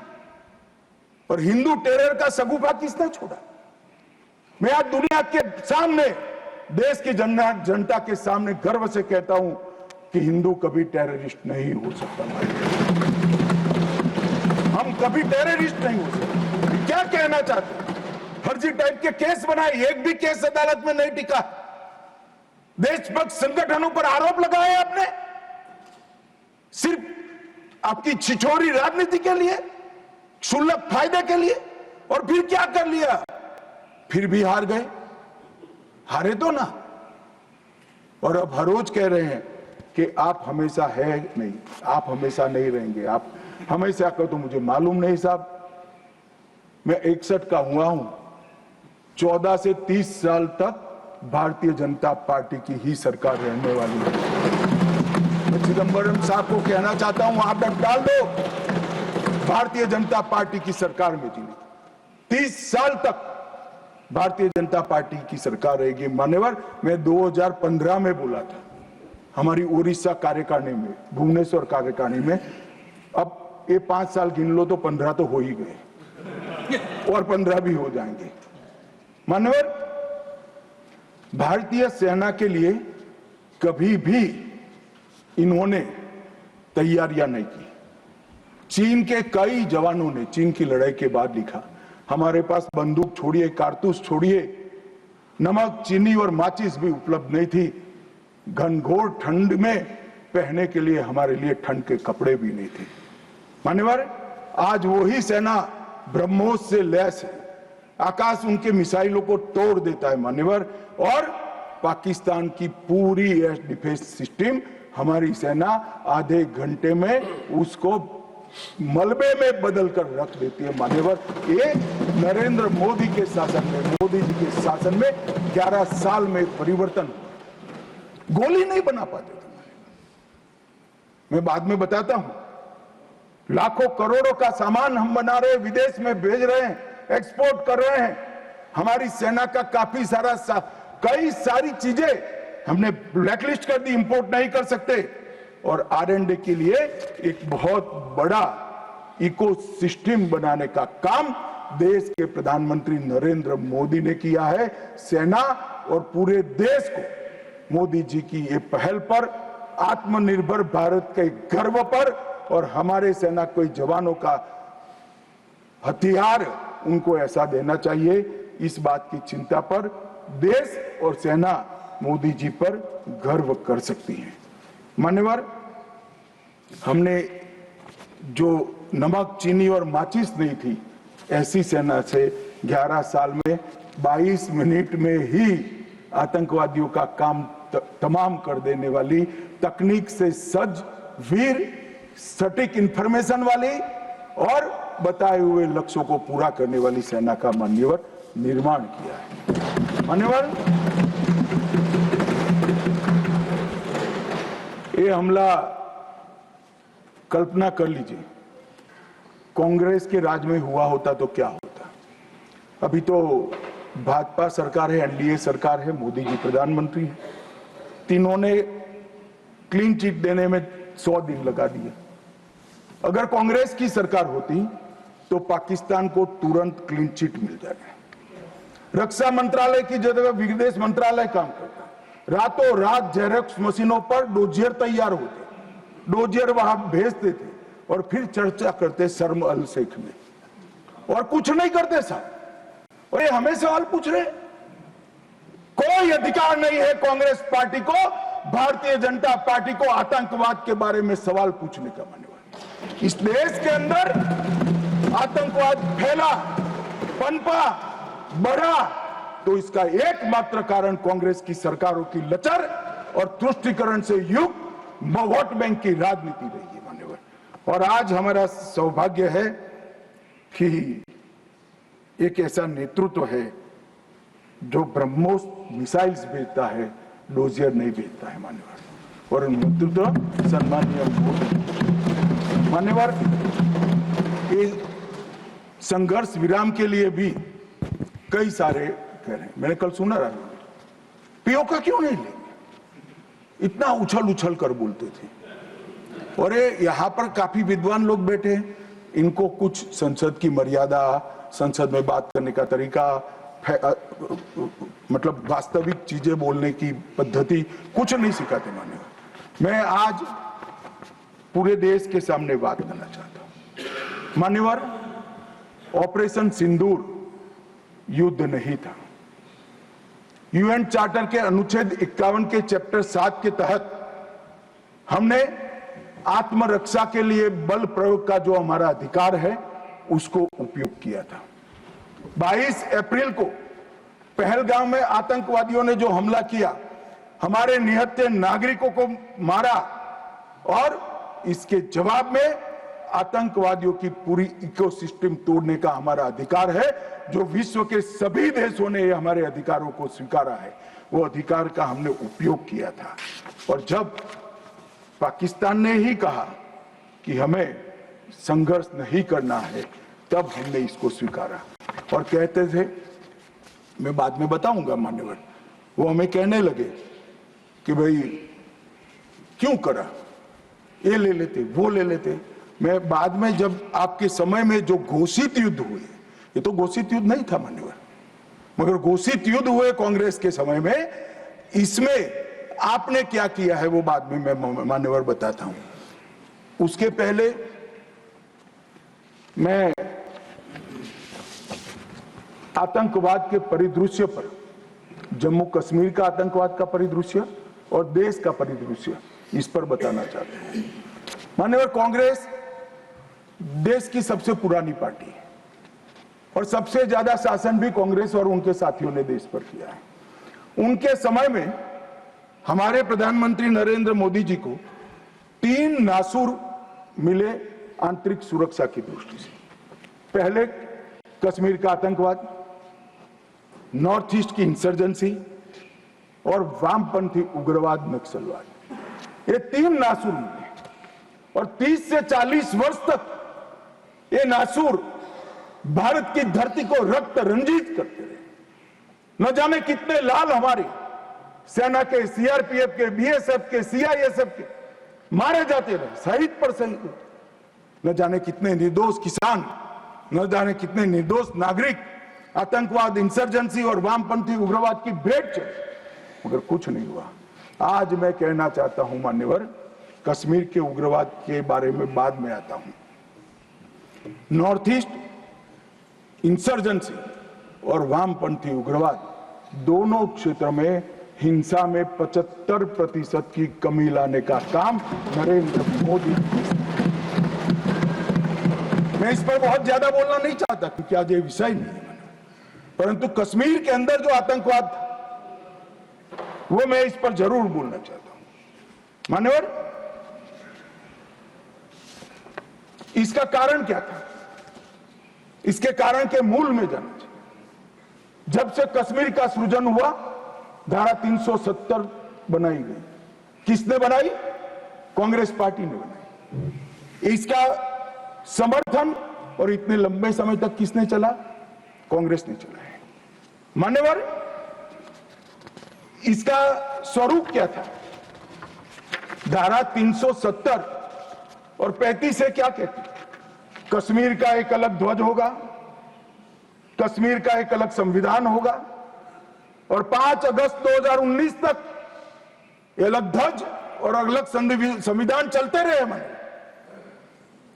और हिंदू टेरर का सगुफा किसने छोड़ा? मैं आज दुनिया के सामने, देश की जनता के सामने गर्व से कहता हूं कि हिंदू कभी टेररिस्ट नहीं हो सकता। हम कभी टेररिस्ट नहीं हो सकते। क्या कहना चाहते हैं? फर्जी टाइप के केस बनाए, एक भी केस अदालत में नहीं टिका। देशभक्त संगठनों पर आरोप लगाए आपने, सिर्फ आपकी छिछोरी राजनीति के लिए, क्षुल्लक फायदे के लिए। और फिर क्या कर लिया? फिर भी हार गए। हारे तो ना। और अब हर रोज कह रहे हैं कि आप हमेशा है नहीं, आप हमेशा नहीं रहेंगे, हमेशा कहो तो मुझे मालूम नहीं साहब, मैं 61 का हुआ हूं, 14 से 30 साल तक भारतीय जनता पार्टी की ही सरकार रहने वाली है। मैं चिदंबरम साहब को कहना चाहता हूं, आप वोट डाल दो, भारतीय जनता पार्टी की सरकार में जीने 30 साल तक भारतीय जनता पार्टी की सरकार रहेगी। मान्यवर, मैं 2015 में बोला था हमारी उड़ीसा कार्यकारिणी में, भुवनेश्वर कार्यकारिणी में, अब ये 5 साल गिन लो तो 15 तो हो ही गए और 15 भी हो जाएंगे। मान्यवर, भारतीय सेना के लिए कभी भी इन्होंने तैयारियां नहीं की। चीन के कई जवानों ने चीन की लड़ाई के बाद लिखा, हमारे पास बंदूक छोड़िए, कारतूस छोड़िए, नमक, चीनी और माचिस भी उपलब्ध नहीं थी। घनघोर ठंड में पहनने के लिए हमारे लिए ठंड के कपड़े भी नहीं थे। मान्यवर, आज वही सेना ब्रह्मोस से लैस है, आकाश उनके मिसाइलों को तोड़ देता है मान्यवर, और पाकिस्तान की पूरी एयर डिफेंस सिस्टम हमारी सेना आधे घंटे में उसको मलबे में बदल कर रख देती है मान्यवर। ये नरेंद्र मोदी के शासन में, मोदी जी के शासन में 11 साल में परिवर्तन, गोली नहीं बना पाते थे। मैं बाद में बताता हूं, लाखों करोड़ों का सामान हम बना रहे हैं, विदेश में भेज रहे हैं, एक्सपोर्ट कर रहे हैं। हमारी सेना का काफी सारा कई सारी चीजें हमने ब्लैकलिस्ट कर दी, इंपोर्ट नहीं कर सकते। और R&D के लिए एक बहुत बड़ा इकोसिस्टम बनाने का काम देश के प्रधानमंत्री नरेंद्र मोदी ने किया है। सेना और पूरे देश को मोदी जी की ये पहल पर, आत्मनिर्भर भारत के गर्व पर, और हमारे सेना के जवानों का हथियार उनको ऐसा देना चाहिए, इस बात की चिंता पर देश और सेना मोदी जी पर गर्व कर सकती है। मान्यवर, हमने जो नमक, चीनी और माचिस नहीं थी, ऐसी सेना से 11 साल में 22 मिनट में ही आतंकवादियों का काम तमाम कर देने वाली, तकनीक से सज्ज, वीर, सटीक इंफॉर्मेशन वाली और बताए हुए लक्ष्यों को पूरा करने वाली सेना का मान्यवर निर्माण किया है। मान्यवर, ये हमला, कल्पना कर लीजिए कांग्रेस के राज में हुआ होता तो क्या होता। अभी तो भाजपा सरकार है, NDA सरकार है, मोदी जी प्रधानमंत्री है, तीनों ने क्लीन चिट देने में 100 दिन लगा दिए। अगर कांग्रेस की सरकार होती तो पाकिस्तान को तुरंत क्लीन चिट मिल जाएगा। रक्षा मंत्रालय की जगह विदेश मंत्रालय काम करता, रातों रात जेरोक्स मशीनों पर डोजियर तैयार होते, डोजियर वहां भेजते थे और फिर चर्चा करते शर्म अल शेख में, और कुछ नहीं करते साहब। और ये हमें सवाल पूछ रहे, कोई अधिकार नहीं है कांग्रेस पार्टी को, भारतीय जनता पार्टी को आतंकवाद के बारे में सवाल पूछने का। मान्यवर, इस देश के अंदर आतंकवाद फैला, पनपा, बढ़ा, तो इसका एकमात्र कारण कांग्रेस की सरकारों की लचर और तुष्टीकरण से युक्त वोट बैंक की राजनीति रही है मान्यवर। और आज हमारा सौभाग्य है कि एक ऐसा नेतृत्व है जो ब्रह्मोस मिसाइल्स भेजता है, डोजियर नहीं भेजता है मान्यवर, और नेतृत्व सम्मानीय मोदी। मान्यवर, ये संघर्ष विराम के लिए भी कई सारे कह रहे हैं। मैंने कल सुना रहा, पीओ का क्यों नहीं लेंगे, इतना उछल उछल कर बोलते थे। और यहाँ पर काफी विद्वान लोग बैठे हैं, इनको कुछ संसद की मर्यादा, संसद में बात करने का तरीका, मतलब वास्तविक चीजें बोलने की पद्धति कुछ नहीं सिखाते मान्यवर। मैं आज पूरे देश के सामने बात करना चाहता हूं। मान्यवर, ऑपरेशन सिंदूर युद्ध नहीं था। UN चार्टर के अनुच्छेद 51 के चैप्टर 7 के तहत हमने आत्मरक्षा के लिए बल प्रयोग का जो हमारा अधिकार है उसको उपयोग किया था। 22 अप्रैल को पहलगाम में आतंकवादियों ने जो हमला किया, हमारे निहत्थे नागरिकों को मारा, और इसके जवाब में आतंकवादियों की पूरी इकोसिस्टम तोड़ने का हमारा अधिकार है। जो विश्व के सभी देशों ने हमारे अधिकारों को स्वीकारा है, वो अधिकार का हमने उपयोग किया था। और जब पाकिस्तान ने ही कहा कि हमें संघर्ष नहीं करना है, तब हमने इसको स्वीकारा। और कहते थे, मैं बाद में बताऊंगा मान्यवर, वो हमें कहने लगे कि भाई क्यों करा, ये ले लेते वो ले लेते। मैं बाद में जब आपके समय में जो घोषित युद्ध हुए, ये तो घोषित युद्ध नहीं था मान्यवर, मगर घोषित युद्ध हुए कांग्रेस के समय में, इसमें आपने क्या किया है वो बाद में मैं मान्यवर बताता हूं। उसके पहले मैं आतंकवाद के परिदृश्य पर, जम्मू कश्मीर का आतंकवाद का परिदृश्य और देश का परिदृश्य, इस पर बताना चाहता हूं। मान्यवर, कांग्रेस देश की सबसे पुरानी पार्टी है और सबसे ज्यादा शासन भी कांग्रेस और उनके साथियों ने देश पर किया है। उनके समय में हमारे प्रधानमंत्री नरेंद्र मोदी जी को 3 नासूर मिले आंतरिक सुरक्षा की दृष्टि से। पहले कश्मीर का आतंकवाद, नॉर्थ ईस्ट की इंसर्जेंसी और वामपंथी उग्रवाद नक्सलवाद, ये 3 नासूर मिले। और 30 से 40 वर्ष तक ये नासूर भारत की धरती को रक्त रंजित करते रहे। न जाने कितने लाल हमारी सेना के, सीआरपीएफ के, बीएसएफ के, सीआईएसएफ के मारे जाते रहे, शहीद पर शहीद। न जाने कितने निर्दोष किसान, न जाने कितने निर्दोष नागरिक आतंकवाद, इंसर्जेंसी और वामपंथी उग्रवाद की भेंट चढ़े, मगर कुछ नहीं हुआ। आज मैं कहना चाहता हूं मान्यवर, कश्मीर के उग्रवाद के बारे में बाद में आता हूं। नॉर्थ ईस्ट इंसर्जेंसी और वामपंथी उग्रवाद दोनों क्षेत्र में हिंसा में 75% की कमी लाने का काम नरेंद्र मोदी। मैं इस पर बहुत ज्यादा बोलना नहीं चाहता क्योंकि आज ये विषय नहीं है, परंतु कश्मीर के अंदर जो आतंकवाद था वो मैं इस पर जरूर बोलना चाहता हूं। मान्यवर, इसका कारण क्या था? इसके कारण के मूल में जाना चाहिए। जब से कश्मीर का सृजन हुआ, धारा 370 बनाई गई। किसने बनाई? कांग्रेस पार्टी ने बनाई। इसका समर्थन और इतने लंबे समय तक किसने चला? कांग्रेस ने चला है। मान्यवर, इसका स्वरूप क्या था? धारा 370 और 35 से क्या कहती? कश्मीर का एक अलग ध्वज होगा, कश्मीर का एक अलग संविधान होगा और 5 अगस्त 2019 तक ये अलग ध्वज और अलग संविधान चलते रहे।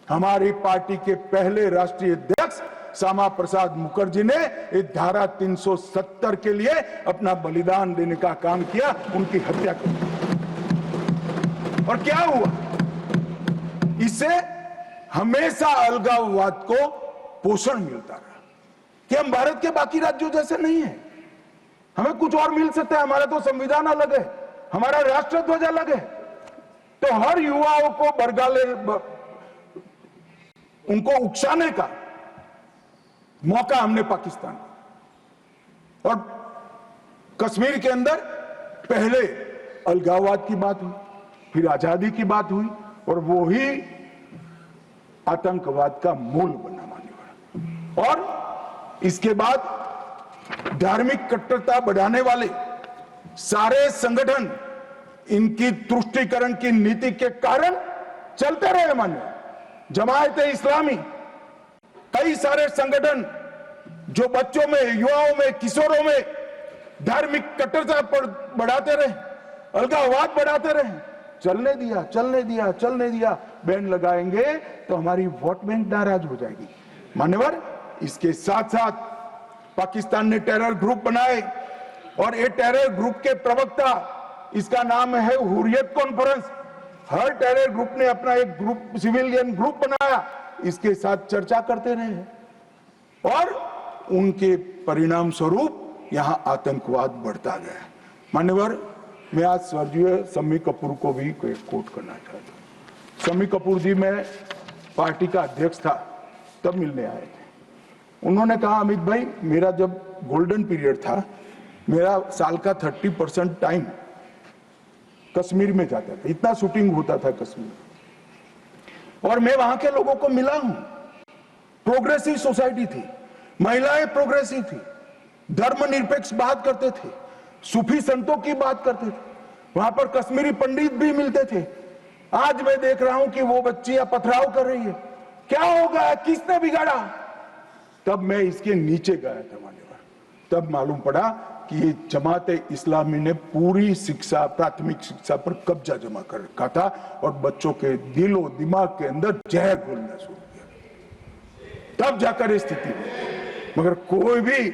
हमारी पार्टी के पहले राष्ट्रीय अध्यक्ष श्यामा प्रसाद मुखर्जी ने इस धारा 370 के लिए अपना बलिदान देने का काम किया, उनकी हत्या कर दी। और क्या हुआ? इससे हमेशा अलगाववाद को पोषण मिलता रहा कि हम भारत के बाकी राज्यों जैसे नहीं है, हमें कुछ और मिल सकता है, हमारा तो संविधान अलग है, हमारा राष्ट्रध्वज अलग है। तो हर युवाओं को बरगाले, उनको उकसाने का मौका हमने पाकिस्तान और कश्मीर के अंदर पहले अलगाववाद की बात हुई, फिर आजादी की बात हुई और वो ही आतंकवाद का मूल बना मान्यवर। और इसके बाद धार्मिक कट्टरता बढ़ाने वाले सारे संगठन इनकी तुष्टीकरण की नीति के कारण चलते रहे। मान्यवर, जमायत इस्लामी, कई सारे संगठन जो बच्चों में, युवाओं में, किशोरों में धार्मिक कट्टरता बढ़ाते रहे, अलगाववाद बढ़ाते रहे, चलने दिया, चलने दिया, चलने दिया। बैन लगाएंगे तो हमारी वोट बैंक नाराज हो जाएगी। मान्यवर, इसके साथ साथ पाकिस्तान ने टेरर ग्रुप बनाए और ये टेरर ग्रुप के प्रवक्ता, इसका नाम है हुर्रियत कॉन्फ्रेंस। हर टेरर ग्रुप ने अपना एक ग्रुप, सिविलियन ग्रुप बनाया, इसके साथ चर्चा करते रहे और उनके परिणाम स्वरूप यहां आतंकवाद बढ़ता गया। मान्यवर, मैं आज स्वर्गीय शम्मी कपूर को भी कोट करना चाहता हूं। शम्मी कपूर जी, मैं पार्टी का अध्यक्ष था तब मिलने आए थे। उन्होंने कहा अमित भाई, मेरा जब गोल्डन पीरियड था, मेरा साल का 30% टाइम कश्मीर में जाता था, इतना शूटिंग होता था कश्मीर, और मैं वहां के लोगों को मिला हूं। प्रोग्रेसिव सोसाइटी थी, महिलाएं प्रोग्रेसिव थी, धर्मनिरपेक्ष बात करते थे, सूफी संतों की बात करते थे, वहां पर कश्मीरी पंडित भी मिलते थे। आज मैं देख रहा हूं कि वो बच्चियां पथराव कर रही है। क्या होगा, किसने बिगाड़ा? तब मैं इसके नीचे गया था मान्यवर, तब मालूम पड़ा कि ये जमाते इस्लामी ने पूरी शिक्षा, प्राथमिक शिक्षा पर कब्जा जमा कर रखा था और बच्चों के दिलो दिमाग के अंदर जहर घोलना शुरू किया, तब जाकर ये स्थिति हुई। मगर कोई भी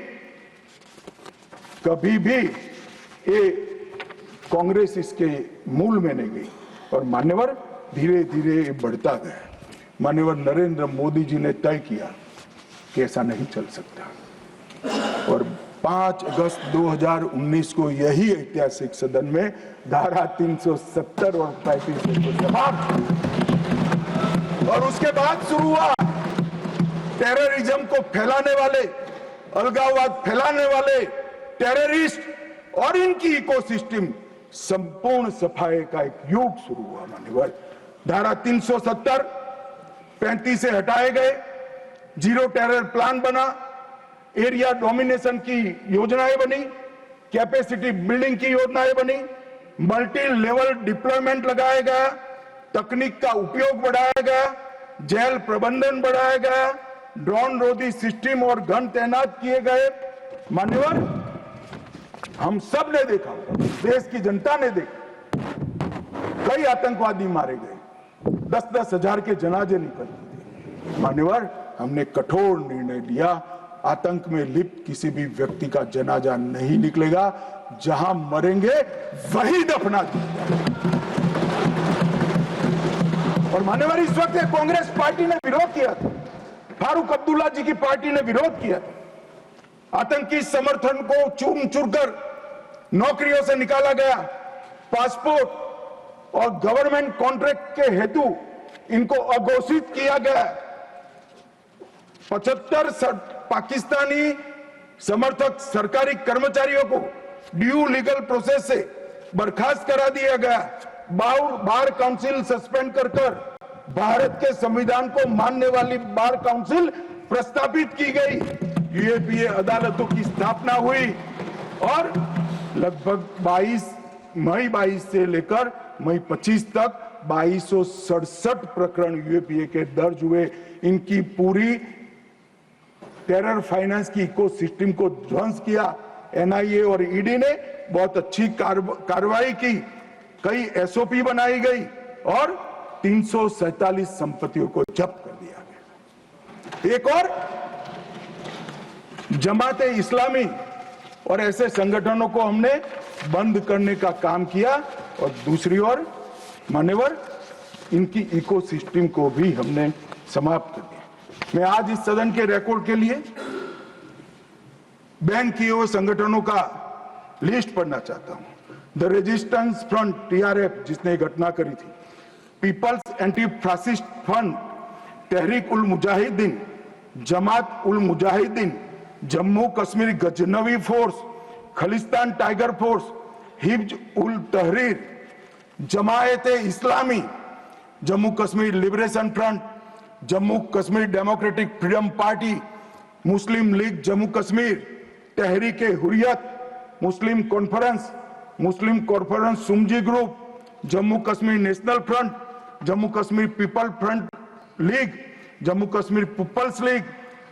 कभी भी ये कांग्रेस इसके मूल में नहीं गई और मान्यवर धीरे धीरे बढ़ता गया। मान्यवर नरेंद्र मोदी जी ने तय किया कि ऐसा नहीं चल सकता और 5 अगस्त 2019 को यही ऐतिहासिक सदन में धारा 370 और 35 को समाप्त, और उसके बाद शुरू हुआ टेररिज्म को फैलाने वाले, अलगाववाद फैलाने वाले टेररिस्ट और इनकी इकोसिस्टम संपूर्ण सफाई का एक युग शुरू हुआ मान्यवर। धारा 370 35 से हटाए गए, जीरो टेरर प्लान बना, एरिया डोमिनेशन की योजनाएं बनी, कैपेसिटी बिल्डिंग की योजनाएं बनी, मल्टी लेवल डिप्लॉयमेंट लगाया गया, तकनीक का उपयोग बढ़ाया गया, जेल प्रबंधन बढ़ाया गया, ड्रोन रोधी सिस्टम और गन तैनात किए गए। मान्यवर, हम सब ने देखा, देश की जनता ने देखा, कई आतंकवादी मारे गए, 10-10 हजार के जनाजे निकलते थे। मान्यवर, हमने कठोर निर्णय लिया, आतंक में लिप्त किसी भी व्यक्ति का जनाजा नहीं निकलेगा, जहां मरेंगे वही दफना दिया। और मान्यवर, इस वक्त कांग्रेस पार्टी ने विरोध किया था, फारूक अब्दुल्ला जी की पार्टी ने विरोध किया था, आतंकी समर्थन को चूर चूर कर नौकरियों से निकाला गया, पासपोर्ट और गवर्नमेंट कॉन्ट्रैक्ट के हेतु इनको अघोषित किया गया। 75 पाकिस्तानी समर्थक सरकारी कर्मचारियों को ड्यू लीगल प्रोसेस से बर्खास्त करा दिया गया। बार काउंसिल सस्पेंड कर भारत के संविधान को मानने वाली बार काउंसिल प्रस्तावित की गई। यूएपीए अदालतों की स्थापना हुई और लगभग मई 22 से लेकर मई 25 तक 2267 प्रकरण यूएपीए के दर्ज हुए। इनकी पूरी टेरर फाइनेंस की इकोसिस्टम को ध्वंस किया। एनआईए और ईडी ने बहुत अच्छी कार्रवाई की, कई एसओपी बनाई गई और 347 संपत्तियों को जब्त कर दिया गया। एक और जमाते इस्लामी और ऐसे संगठनों को हमने बंद करने का काम किया और दूसरी ओर मान्यवर इनकी इकोसिस्टम को भी हमने समाप्त कर दिया। मैं आज इस सदन के रिकॉर्ड के लिए बैन किए हुए संगठनों का लिस्ट पढ़ना चाहता हूं। द रेजिस्टेंस फ्रंट टीआरएफ, जिसने घटना करी थी, peoples anti fascist front, Tehreek ul Mujahideen, Jamaat ul Mujahideen, Jammu Kashmir Ghaznavi force, Khalistan tiger force, हिब्ज ul Tahrir, Jamaat Islami, Jammu Kashmir liberation front, Jammu Kashmir democratic freedom party, Muslim league Jammu Kashmir, Tehreek Hurriyat, Muslim conference Sumji group, Jammu Kashmir national front, Jammu Kashmir people front league, Jammu Kashmir peoples league,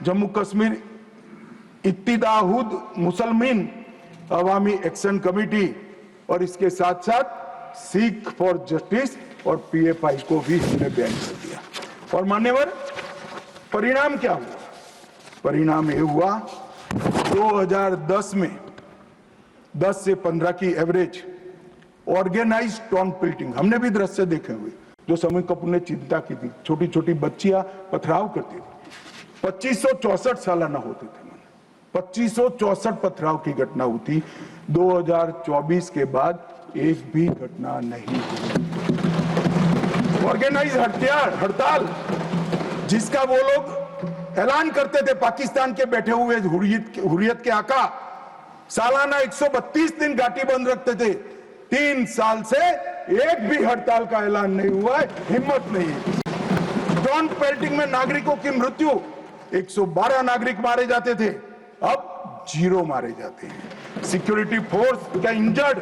Jammu Kashmir Ittihad Musalman Awami action committee और इसके साथ साथ सिख फॉर जस्टिस और पीएफआई को भी हमने बैन कर दिया। और मान्यवर, परिणाम क्या हुआ? परिणाम ये हुआ 2010 में 10 से 15 की एवरेज ऑर्गेनाइज टाउन प्लिटिंग, हमने भी दृश्य देखे हुए जो समय कपूर ने चिंता की थी, छोटी छोटी बच्चियां पथराव करती थी। 2564 सालाना होते थे, 2564 पथराव की घटना होती। 2024 के बाद एक भी घटना नहीं हुई। ऑर्गेनाइज हड़ताल जिसका वो लोग ऐलान करते थे पाकिस्तान के बैठे हुए हुर्रियत के आका, सालाना 132 दिन घाटी बंद रखते थे। 3 साल से एक भी हड़ताल का ऐलान नहीं हुआ है, हिम्मत नहीं है। ड्रोन पेल्टिंग में नागरिकों की मृत्यु, 112 नागरिक मारे जाते थे, अब 0 मारे जाते हैं। सिक्योरिटी फोर्स का इंजर्ड,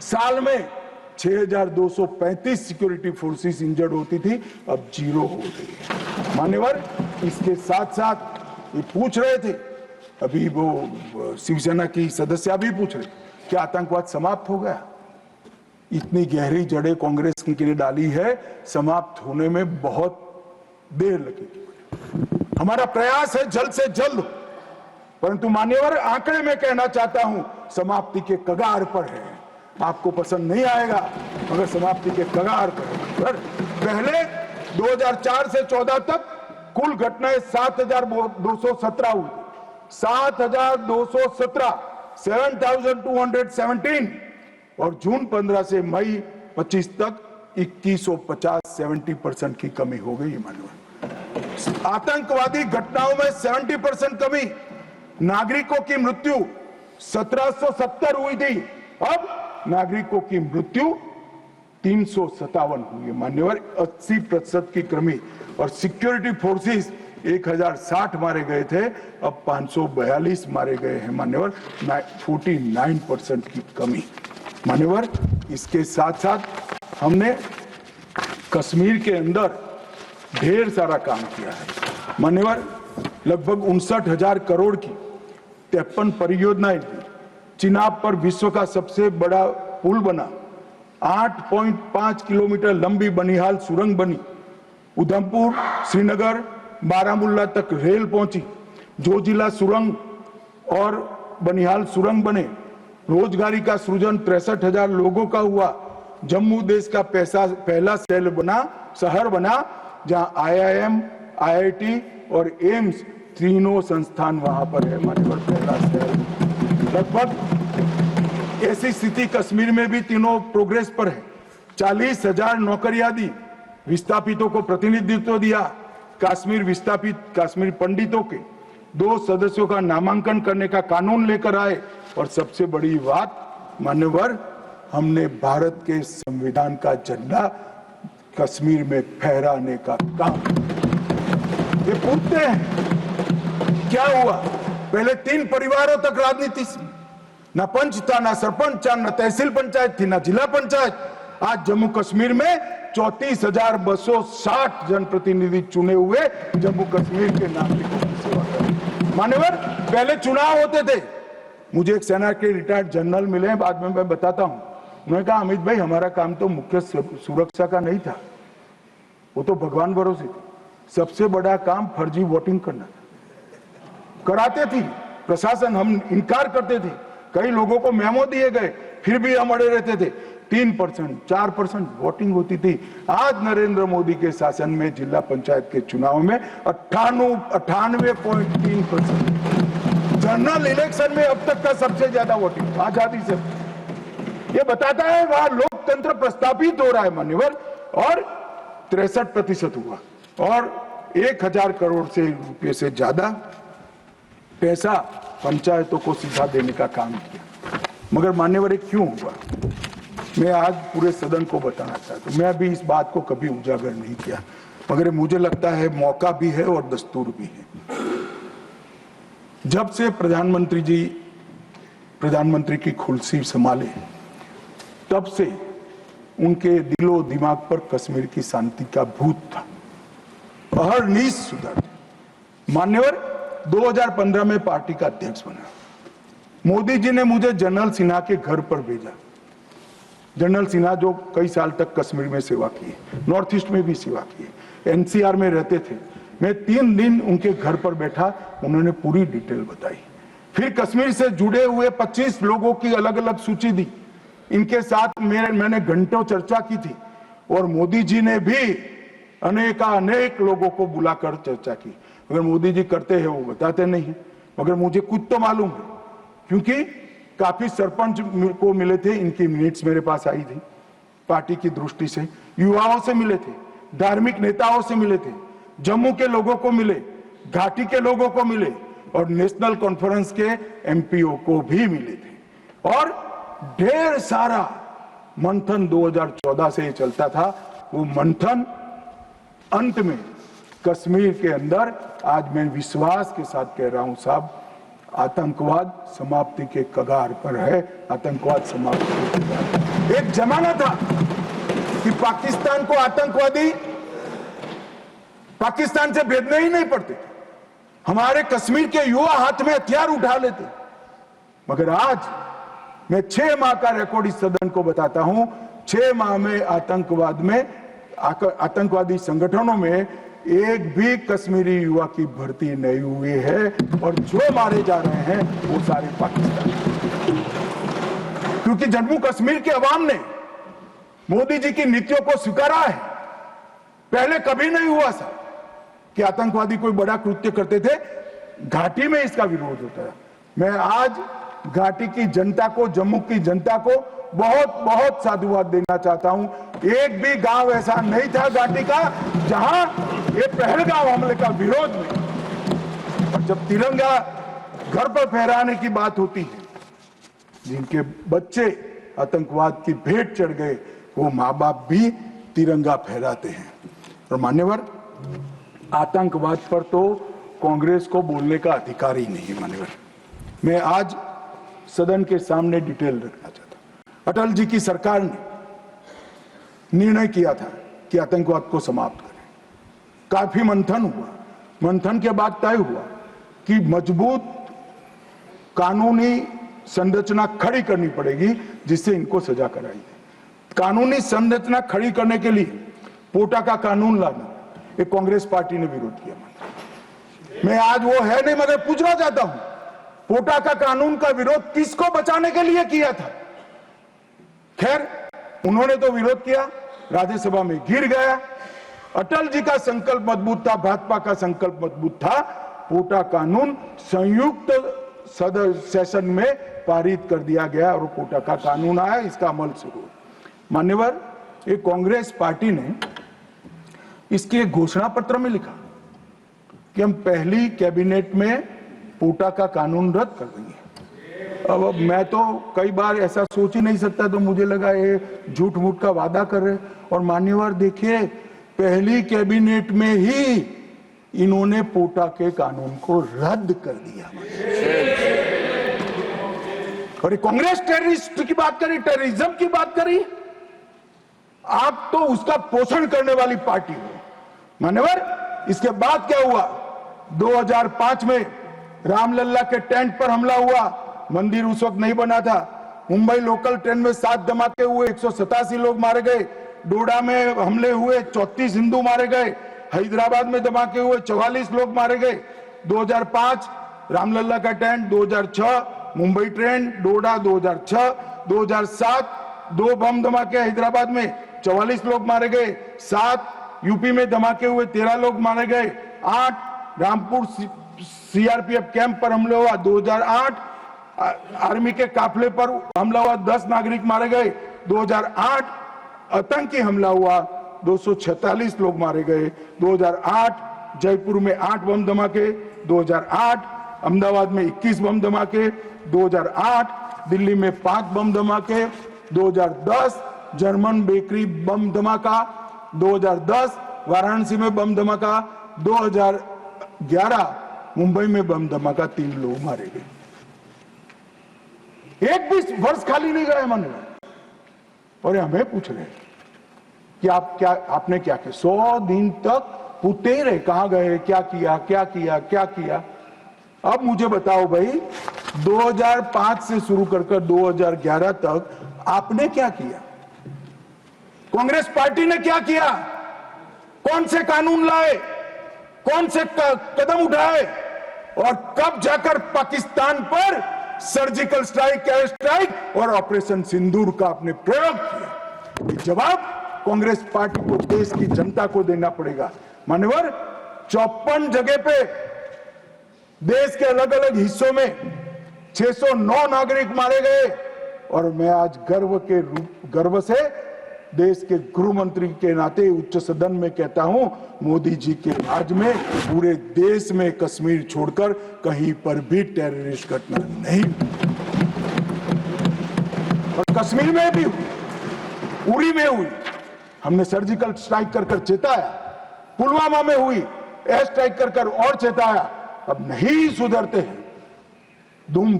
साल में 6235 सिक्योरिटी फोर्सेस इंजर्ड होती थी, अब 0 हो गई है। मान्यवर, इसके साथ साथ ये पूछ रहे थे, अभी वो शिवसेना की सदस्य भी पूछ रहे, क्या आतंकवाद समाप्त हो गया? इतनी गहरी जड़ें कांग्रेस की ने डाली है, समाप्त होने में बहुत देर लगेगी। हमारा प्रयास है जल्द से जल्द, परंतु मान्यवर आंकड़े में कहना चाहता हूं, समाप्ति के कगार पर है। आपको पसंद नहीं आएगा मगर समाप्ति के कगार पर। पहले 2004 से 14 तक कुल घटनाएं 7217 हुई, 7217, 7217, और जून 15 से मई 25 तक 2150, 70% की कमी हो गई। मानव आतंकवादी घटनाओं में 70% कमी, नागरिकों की मृत्यु 1770 हुई थी, अब नागरिकों की मृत्यु 357 हुई है। मान्यवर, 80% की कमी, और सिक्योरिटी फोर्सेस 1060 मारे गए थे, अब 542 मारे गए हैं। मान्यवर, 49% की कमी। मान्यवर, इसके साथ साथ हमने कश्मीर के अंदर ढेर सारा काम किया है। मान्यवर, लगभग 59,000 करोड़ की 53 परियोजनाएं थी। चिनाब पर विश्व का सबसे बड़ा पुल बना, 8.5 किलोमीटर लंबी बनिहाल सुरंग बनी, उधमपुर, श्रीनगर, बारामुल्ला तक रेल पहुंची, जोजिला सुरंग और बनिहाल सुरंग बने, रोजगारी का सृजन 63,000 लोगों का हुआ। जम्मू देश का पहला शहर बना जहां IIM, IIT और एम्स तीनों संस्थान वहां पर है। मान्यवर, पहला शहर। लगभग ऐसी स्थिति कश्मीर में भी तीनों प्रोग्रेस पर है। 40,000 नौकरियां दी, विस्थापितों को प्रतिनिधित्व दिया। कश्मीर विस्थापित कश्मीर पंडितों के 2 सदस्यों का नामांकन करने का कानून लेकर आए, और सबसे बड़ी बात मान्यवर, हमने भारत के संविधान का झंडा कश्मीर में फहराने का काम। ये पूछते हैं क्या हुआ? पहले 3 परिवारों तक राजनीति, ना पंच था, ना सरपंच था, ना तहसील पंचायत थी, ना जिला पंचायत। आज जम्मू कश्मीर में 34,260 जनप्रतिनिधि चुने हुए जम्मू कश्मीर के नागरिकों की सेवा कर। मान्यवर, पहले चुनाव होते थे। मुझे एक सेना के रिटायर्ड जनरल मिले, बाद में मैं बताता हूं। उन्होंने कहा, अमित भाई, हमारा काम तो मुख्य सुरक्षा का नहीं था, वो तो भगवान भरोसे था। सबसे बड़ा काम फर्जी वोटिंग करना था। कराते थी प्रशासन, हम इनकार करते थे। कई लोगों को मेमो दिए गए, फिर भी हम अड़े रहते थे। 3%, 4% वोटिंग होती थी। आज नरेंद्र मोदी के शासन में जिला पंचायत के चुनाव में 98.3%। जनरल इलेक्शन में अब तक का सबसे ज्यादा वोटिंग आजादी से। ये बताता है वहां लोकतंत्र प्रस्थापित हो रहा है। मान्यवर, और 63% हुआ, और 1,000 करोड़ से रुपये से ज्यादा पैसा पंचायतों को सीधा देने का काम किया। मगर मान्यवर, क्यों हुआ, मैं आज पूरे सदन को बताना चाहता हूं। मैं अभी इस बात को कभी उजागर नहीं किया, मगर मुझे लगता है मौका भी है और दस्तूर भी है। जब से प्रधानमंत्री की कुर्सी संभाले, तब से उनके दिलो दिमाग पर कश्मीर की शांति का भूत था। अहरनीश सुधर। मान्यवर, 2015 में पार्टी का अध्यक्ष बना। मोदी जी ने मुझे जनरल सिन्हा के घर पर भेजा। जनरल सिन्हा जो कई साल तक कश्मीर में सेवा की, नॉर्थ ईस्ट में भी सेवा की, NCR में रहते थे। मैं 3 दिन उनके घर पर बैठा, उन्होंने पूरी डिटेल बताई। फिर कश्मीर से जुड़े हुए 25 लोगों की अलग अलग सूची दी। इनके साथ मैंने घंटों चर्चा की थी, और मोदी जी ने भी अनेक लोगों को बुलाकर चर्चा की। अगर मोदी जी करते हैं, वो बताते नहीं है, मगर मुझे कुछ तो मालूम है, क्योंकि काफी सरपंच को मिले थे। इनकी मिनट्स मेरे पास आई थी। पार्टी की दृष्टि से युवाओं से मिले थे, धार्मिक नेताओं से मिले थे, जम्मू के लोगों को मिले, घाटी के लोगों को मिले और नेशनल कॉन्फ्रेंस के एमपीओ को भी मिले थे। और ढेर सारा मंथन 2014 से ये चलता था। वो मंथन अंत में कश्मीर के अंदर, आज मैं विश्वास के साथ कह रहा हूं साहब, आतंकवाद समाप्ति के कगार पर है। आतंकवाद समाप्ति के कगार पर। एक जमाना था कि पाकिस्तान को आतंकवादी पाकिस्तान से भेजने ही नहीं पड़ते थे। हमारे कश्मीर के युवा हाथ में हथियार उठा लेते। मगर आज मैं 6 माह का रिकॉर्ड इस सदन को बताता हूं। 6 माह में आतंकवादी संगठनों में एक भी कश्मीरी युवा की भर्ती नहीं हुई है और जो मारे जा रहे हैं वो सारे पाकिस्तान। क्योंकि जम्मू कश्मीर के अवाम ने मोदी जी की नीतियों को स्वीकारा है। पहले कभी नहीं हुआ सर कि आतंकवादी कोई बड़ा कृत्य करते थे, घाटी में इसका विरोध होता है। मैं आज घाटी की जनता को, जम्मू की जनता को बहुत बहुत साधुवाद देना चाहता हूं। एक भी गांव ऐसा नहीं था घाटी का जहां ये पहलगाम हमले का विरोध नहीं। और जब तिरंगा घर पर फहराने की बात होती है, जिनके बच्चे आतंकवाद की भेंट चढ़ गए, वो माँ बाप भी तिरंगा फहराते हैं। और मान्यवर, आतंकवाद पर तो कांग्रेस को बोलने का अधिकार ही नहीं है। मान्यवर, मैं आज सदन के सामने डिटेल रखना चाहता हूं। अटल जी की सरकार ने निर्णय किया था कि आतंकवाद को समाप्त करें। काफी मंथन हुआ। मंथन के बाद तय हुआ कि मजबूत कानूनी संरचना खड़ी करनी पड़ेगी जिससे इनको सजा कराई जाए। कानूनी संरचना खड़ी करने के लिए पोटा का कानून लाना, ये कांग्रेस पार्टी ने विरोध किया। मैं आज वो है नहीं, मगर पूछना चाहता हूं, पोटा का कानून का विरोध किसको बचाने के लिए किया था? खैर, उन्होंने तो विरोध किया, राज्यसभा में गिर गया। अटल जी का संकल्प मजबूत था, भाजपा का संकल्प मजबूत था। पोटा कानून संयुक्त सदन सेशन में पारित कर दिया गया और पोटा का कानून आया, इसका अमल शुरू। मान्यवर, ये कांग्रेस पार्टी ने इसके घोषणा पत्र में लिखा कि हम पहली कैबिनेट में पोटा का कानून रद्द कर देंगे। अब मैं तो कई बार ऐसा सोच ही नहीं सकता, तो मुझे लगा ये झूठ मूठ का वादा कर रहे। और मान्यवर देखिए, पहली कैबिनेट में ही इन्होंने पोटा के कानून को रद्द कर दिया। और कांग्रेस टेररिस्ट की बात करी, टेररिज्म की बात करी, आप तो उसका पोषण करने वाली पार्टी हो। मान्यवर, इसके बाद क्या हुआ? 2005 में रामलल्ला के टेंट पर हमला हुआ। मंदिर उस वक्त नहीं बना था। मुंबई लोकल ट्रेन में 7 धमाके हुए, 187 लोग मारे गए। डोडा में हमले हुए, 34 हिंदू मारे गए। हैदराबाद में धमाके हुए, 44 लोग मारे गए। 2005 रामलल्ला का टेंट, 2006 मुंबई ट्रेन, डोडा 2006, 2007 2 बम धमाके हैदराबाद में, 44 लोग मारे गए। 7 यूपी में धमाके हुए, 13 लोग मारे गए। 8 रामपुर सीआरपीएफ कैंप पर हमला हुआ। 2008 आर्मी के काफिले पर हमला हुआ, 10 नागरिक मारे गए। 2008 आतंकी हमला हुआ, 246 लोग मारे गए। 2008 जयपुर में 8 बम धमाके। 2008 अहमदाबाद में 21 बम धमाके। 2008 दिल्ली में 5 बम धमाके। 2010 जर्मन बेकरी बम धमाका। 2010 वाराणसी में बम धमाका। 2011 मुंबई में बम धमाका, 3 लोग मारे गए। एक भी वर्ष खाली नहीं गए मन में। और हमें पूछ रहे कि आपने क्या किया? 100 दिन तक पूछते ही रहे, कहां गए, क्या किया, क्या किया, क्या किया। अब मुझे बताओ भाई, 2005 से शुरू कर 2011 तक आपने क्या किया? कांग्रेस पार्टी ने क्या किया? कौन से कानून लाए, कौन से कदम उठाए, और कब जाकर पाकिस्तान पर सर्जिकल स्ट्राइक, एयर स्ट्राइक और ऑपरेशन सिंदूर का आपने प्रयोग किया? ये जवाब कांग्रेस पार्टी को, देश की जनता को देना पड़ेगा। मान्यवर, 54 जगह पे देश के अलग अलग हिस्सों में 609 नागरिक मारे गए। और मैं आज गर्व से देश के गृह मंत्री के नाते उच्च सदन में कहता हूं, मोदी जी के राज में पूरे देश में कश्मीर छोड़कर कहीं पर भी टेररिस्ट घटना नहीं हुई। और कश्मीर में भी हुई, उरी में हुई, हमने सर्जिकल स्ट्राइक कर चेताया, पुलवामा में हुई, एयर स्ट्राइक कर और चेताया, अब नहीं सुधरते हैं। दुम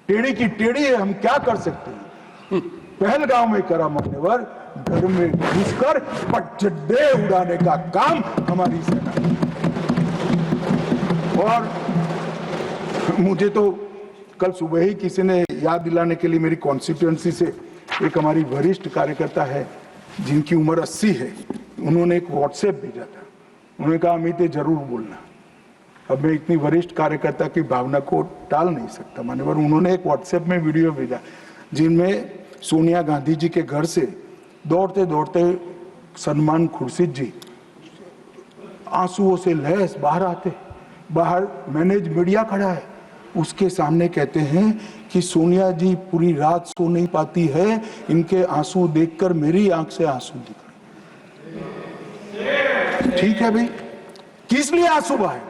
टेढ़ी की टेढ़ी है, हम क्या कर सकते हैं। पहलगांव में करा मान्यवर, घर में घुसकर पटजड्डे उड़ाने का काम हमारी सेना ने। और मुझे तो कल सुबह ही किसी ने याद दिलाने के लिए मेरी कॉन्स्टिट्यूएंसी से एक हमारी वरिष्ठ कार्यकर्ता है जिनकी उम्र 80 है, उन्होंने एक व्हाट्सएप भेजा था। उन्होंने कहा अमित जरूर बोलना। अब मैं इतनी वरिष्ठ कार्यकर्ता की भावना को टाल नहीं सकता मान्यवर। उन्होंने एक व्हाट्सएप में वीडियो भेजा जिनमें सोनिया गांधी जी के घर से दौड़ते दौड़ते सलमान खुर्शीद जी आंसुओं से लहस बाहर आते, बाहर मैनेज मीडिया खड़ा है, उसके सामने कहते हैं कि सोनिया जी पूरी रात सो नहीं पाती है, इनके आंसू देखकर मेरी आंख से आंसू दिख रहे। ठीक है भाई, किस लिए आंसू बहाए?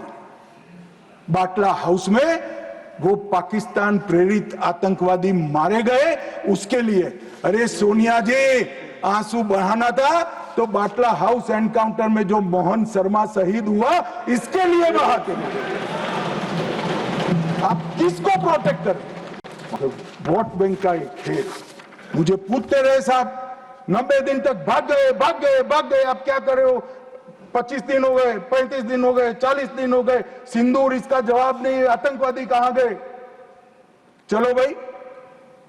बाटला हाउस में वो पाकिस्तान प्रेरित आतंकवादी मारे गए, उसके लिए। अरे सोनिया जी, आंसू बहाना था तो बाटला हाउस एनकाउंटर में जो मोहन शर्मा शहीद हुआ, इसके लिए बहाते। आप किसको प्रोटेक्ट करें? वोट बैंक का एक खेल। मुझे पूछते रहे साहब, 90 दिन तक भाग गए, आप क्या कर रहे हो? 25 दिन हो गए, 35 दिन हो गए, 40 दिन हो गए, सिंदूर इसका जवाब नहीं। आतंकवादी कहां गए? चलो भाई,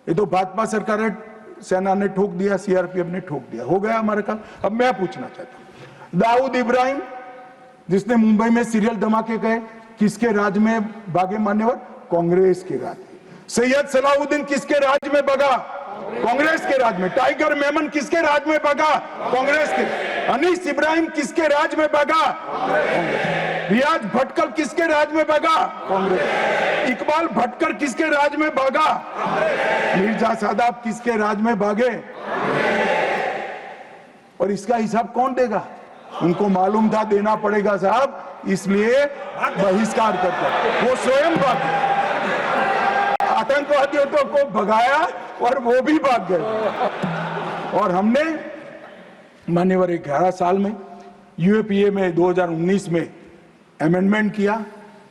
ये तो भाजपा सरकार है, सेना ने ठोक दिया, सीआरपीएफ ने ठोक दिया, हो गया हमारे काम। अब मैं पूछना चाहता हूं, दाऊद इब्राहिम जिसने मुंबई में सीरियल धमाके गए, किसके राज में भागे मान्यवर? कांग्रेस के राज में। सैयद सलाउद्दीन किसके राज में भागा? कांग्रेस के राज में। टाइगर मेमन किसके राज में भागा? कांग्रेस के। अनीस इब्राहिम किसके राज में भागा? रियाज भटकल किसके राज में भागा? कांग्रेस। इकबाल भटकर किसके राज में भागा? मिर्जा सादाब किसके राज में भागे? और इसका हिसाब कौन देगा? उनको मालूम था देना पड़ेगा साहब, इसलिए बहिष्कार करते। वो स्वयं भागे, आतंकवादियों को भगाया और वो भी भाग गए। और हमने मान्यवर 11 साल में यूएपीए में 2019 में अमेंडमेंट किया।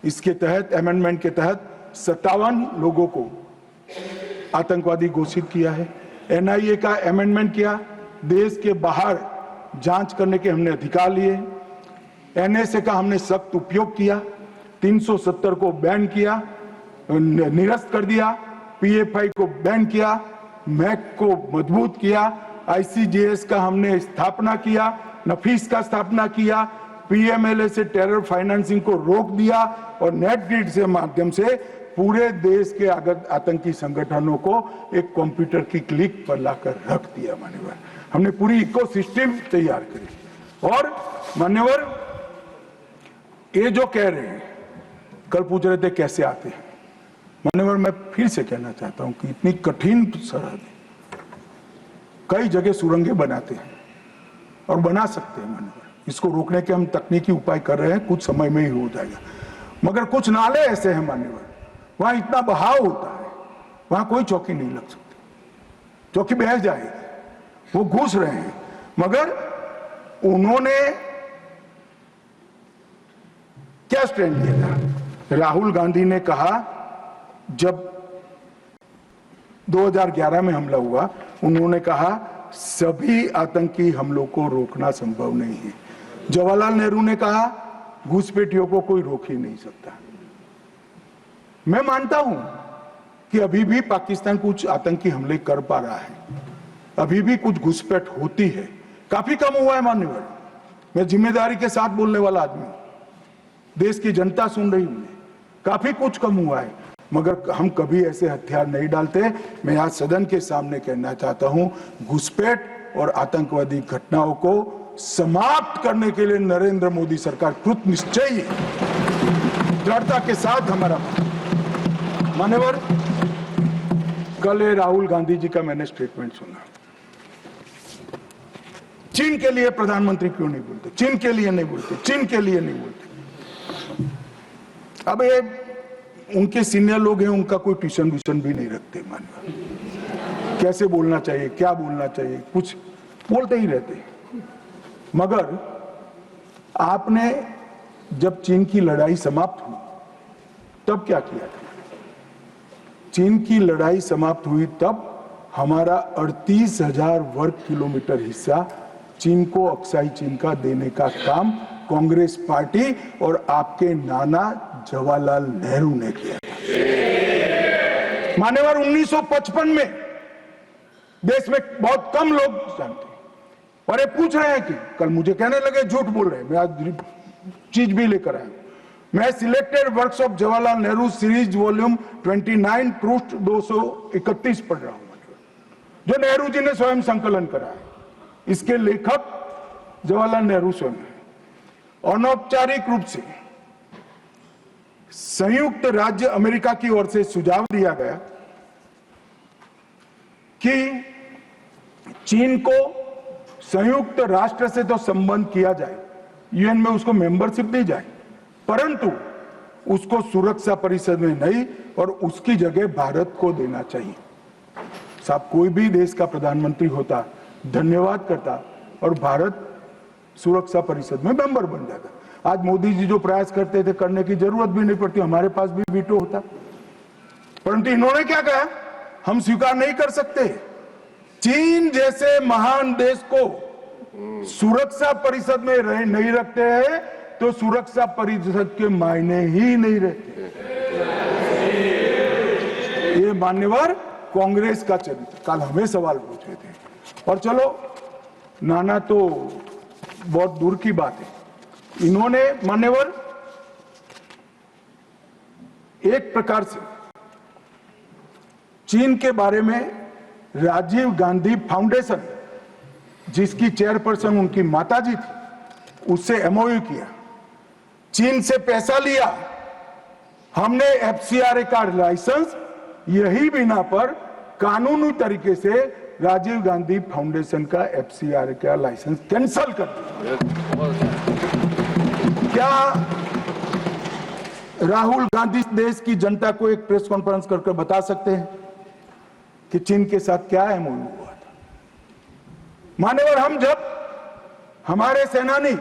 इसके तहत, अमेंडमेंट के तहत 57 लोगों को आतंकवादी घोषित किया है। एनआईए का अमेंडमेंट किया, देश के बाहर जांच करने के हमने अधिकार लिए। एनएसए का हमने सख्त उपयोग किया, 370 को बैन किया, निरस्त कर दिया, पीएफआई को बैन किया, मैक को मजबूत किया, आईसीजेएस का हमने स्थापना किया, नफीस का स्थापना किया, पीएमएलए से टेरर फाइनेंसिंग को रोक दिया और नेट ग्रिड से माध्यम से पूरे देश के आतंकी संगठनों को एक कंप्यूटर की क्लिक पर लाकर रख दिया मान्यवर। हमने पूरी इकोसिस्टम तैयार करी। और मान्यवर, ये जो कह रहे हैं, कल पूछ रहे थे कैसे आते हैं मान्यवर, मैं फिर से कहना चाहता हूं कि इतनी कठिन सरहदें, कई जगह सुरंगें बनाते हैं और बना सकते हैं मान्यवर। इसको रोकने के हम तकनीकी उपाय कर रहे हैं, कुछ समय में ही हो जाएगा। मगर कुछ नाले ऐसे हैं मान्यवर, वहां इतना बहाव होता है, वहां कोई चौकी नहीं लग सकती, चौकी बह जाएगी। वो घुस रहे हैं, मगर उन्होंने क्या स्टैंड लिया था? राहुल गांधी ने कहा, जब 2011 में हमला हुआ, उन्होंने कहा सभी आतंकी हमलों को रोकना संभव नहीं है। जवाहरलाल नेहरू ने कहा घुसपैठियों को कोई रोक ही नहीं सकता। मैं मानता हूं कि अभी भी पाकिस्तान कुछ आतंकी हमले कर पा रहा है, अभी भी कुछ घुसपैठ होती है, काफी कम हुआ है मान्यवर। मैं जिम्मेदारी के साथ बोलने वाला आदमी हूं, देश की जनता सुन रही है, काफी कुछ कम हुआ है, मगर हम कभी ऐसे हथियार नहीं डालते। मैं आज सदन के सामने कहना चाहता हूं, घुसपैठ और आतंकवादी घटनाओं को समाप्त करने के लिए नरेंद्र मोदी सरकार कृत निश्चयी है, दृढ़ता के साथ हमारा। मान्यवर, कल राहुल गांधी जी का मैंने स्टेटमेंट सुना, चीन के लिए प्रधानमंत्री क्यों नहीं बोलते, चीन के लिए नहीं बोलते, चीन के लिए नहीं बोलते। अब ये उनके सीनियर लोग हैं, उनका कोई ट्यूशन व्यूशन भी नहीं रखते। मानव कैसे बोलना चाहिए, क्या बोलना चाहिए, कुछ बोलते ही रहते। मगर आपने जब चीन की लड़ाई समाप्त हुई तब क्या किया था? चीन की लड़ाई समाप्त हुई तब हमारा 38,000 वर्ग किलोमीटर हिस्सा चीन को अक्साई चीन का देने का काम कांग्रेस पार्टी और आपके नाना जवाहरलाल नेहरू ने किया था। मान्यवर 1955 में देश में बहुत कम लोग जानते और ये पूछ रहे हैं कि कल मुझे कहने लगे झूठ बोल रहे हैं, मैं आज चीज भी लेकर आया। मैं selected works of Jawaharlal Nehru series volume 29 पृष्ठ 231 पढ़ रहा हूं, जो नेहरू जी ने स्वयं संकलन करा है। इसके लेखक जवाहरलाल नेहरू स्वयं है। अनौपचारिक रूप से संयुक्त राज्य अमेरिका की ओर से सुझाव दिया गया कि चीन को संयुक्त राष्ट्र से तो संबंध किया जाए, यूएन में उसको मेंबरशिप दी जाए, परंतु उसको सुरक्षा परिषद में नहीं और उसकी जगह भारत को देना चाहिए। साहब, कोई भी देश का प्रधानमंत्री होता धन्यवाद करता और भारत सुरक्षा परिषद में मेंबर बन जाता। आज मोदी जी जो प्रयास करते थे करने की जरूरत भी नहीं पड़ती, हमारे पास भी वीटो होता। परंतु इन्होंने क्या कहा, हम स्वीकार नहीं कर सकते। चीन जैसे महान देश को सुरक्षा परिषद में नहीं रखते हैं तो सुरक्षा परिषद के मायने ही नहीं रहते। ये मान्यवर कांग्रेस का चरित्र कल हमें सवाल पूछे थे। और चलो नाना तो बहुत दूर की बात है, इन्होंने मान्यवर एक प्रकार से चीन के बारे में राजीव गांधी फाउंडेशन, जिसकी चेयरपर्सन उनकी माताजी थी, उससे एमओयू किया, चीन से पैसा लिया, हमने एफसीआरए का लाइसेंस यही बिना पर कानूनी तरीके से राजीव गांधी फाउंडेशन का एफसीआरए का लाइसेंस कैंसिल कर दिया। क्या राहुल गांधी देश की जनता को एक प्रेस कॉन्फ्रेंस करके बता सकते हैं कि चीन के साथ क्या एमओयू हुआ था? मान्यवर, हम जब हमारे सेनानी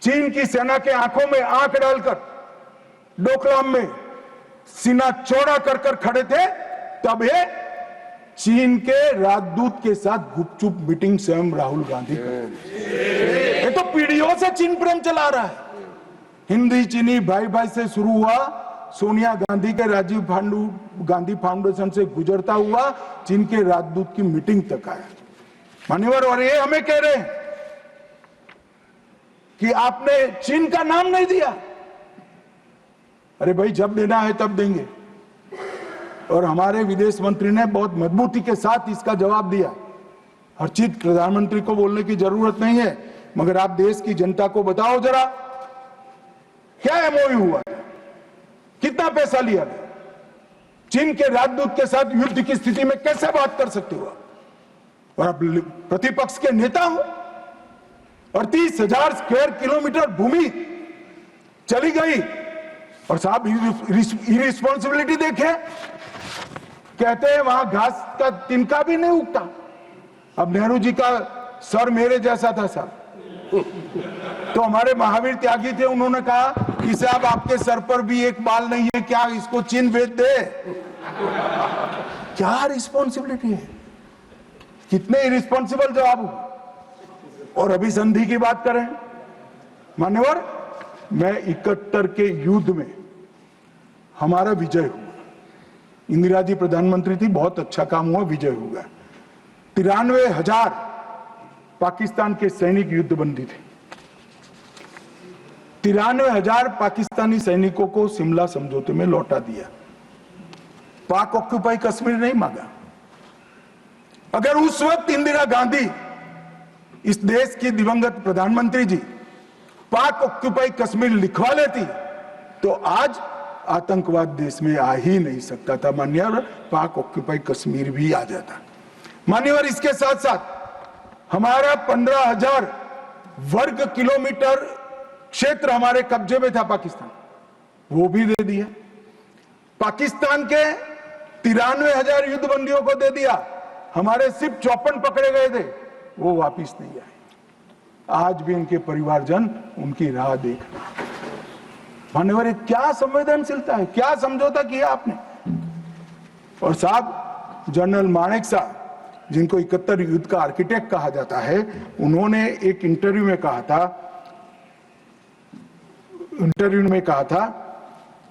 चीन की सेना के आंखों में आंख डालकर डोकलाम में सीना चौड़ा कर कर खड़े थे, तब ये चीन के राजदूत के साथ गुपचुप मीटिंग स्वयं राहुल गांधी करते। ये तो पीढ़ियों से चीन प्रेम चला रहा है। हिंदी चीनी भाई भाई से शुरू हुआ, सोनिया गांधी के राजीव गांधी फाउंडेशन से गुजरता हुआ चीन के राजदूत की मीटिंग तक आया। मान्यवर, और ये हमें कह रहे हैं कि आपने चीन का नाम नहीं दिया। अरे भाई, जब देना है तब देंगे। और हमारे विदेश मंत्री ने बहुत मजबूती के साथ इसका जवाब दिया। हर चीज प्रधानमंत्री को बोलने की जरूरत नहीं है, मगर आप देश की जनता को बताओ जरा, क्या एमओयू हुआ, कितना पैसा लिया गया, चीन के राजदूत के साथ युद्ध की स्थिति में कैसे बात कर सकते हो? और आप प्रतिपक्ष के नेता हो और 30,000 स्क्वायर किलोमीटर भूमि चली गई और साहब इरिस्पॉन्सिबिलिटी देखे, कहते हैं वहां घास का तिनका भी नहीं उगता। अब नेहरू जी का सर मेरे जैसा था साहब, तो हमारे महावीर त्यागी थे, उन्होंने कहा कि साहब आपके सर पर भी एक बाल नहीं है, क्या इसको चीन भेज दे? क्या रिस्पॉन्सिबिलिटी है, कितने इरिस्पॉन्सिबल जवाब हो। और अभी संधि की बात करें मान्यवर, मैं 71 के युद्ध में हमारा विजय हुआ, इंदिरा जी प्रधानमंत्री थी, बहुत अच्छा काम हुआ, विजय हुआ। 93,000 पाकिस्तान के सैनिक युद्धबंदी थे। 93,000 पाकिस्तानी सैनिकों को शिमला समझौते में लौटा दिया। पाक ऑक्यूपाई कश्मीर नहीं मांगा। अगर उस वक्त इंदिरा गांधी, इस देश की दिवंगत प्रधानमंत्री जी, पाक ऑक्यूपाई कश्मीर लिखवा लेती तो आज आतंकवाद देश में आ ही नहीं सकता था। मान्यवर, पाक ऑक्यूपाई कश्मीर भी आ जाता। मान्यवर, इसके साथ साथ हमारा 15,000 वर्ग किलोमीटर क्षेत्र हमारे कब्जे में था पाकिस्तान, वो भी दे दिया। पाकिस्तान के 93,000 युद्धबंदियों को दे दिया, हमारे सिर्फ 54 पकड़े गए थे, वो वापिस नहीं आए। आज भी इनके परिवारजन उनकी राह देख रहे हैं। मान्यवर, क्या संवेदनशीलता है, क्या समझौता किया आपने। और साहब, जनरल मानेकशॉ, जिनको 71 युद्ध का आर्किटेक्ट कहा जाता है, उन्होंने एक इंटरव्यू में कहा था,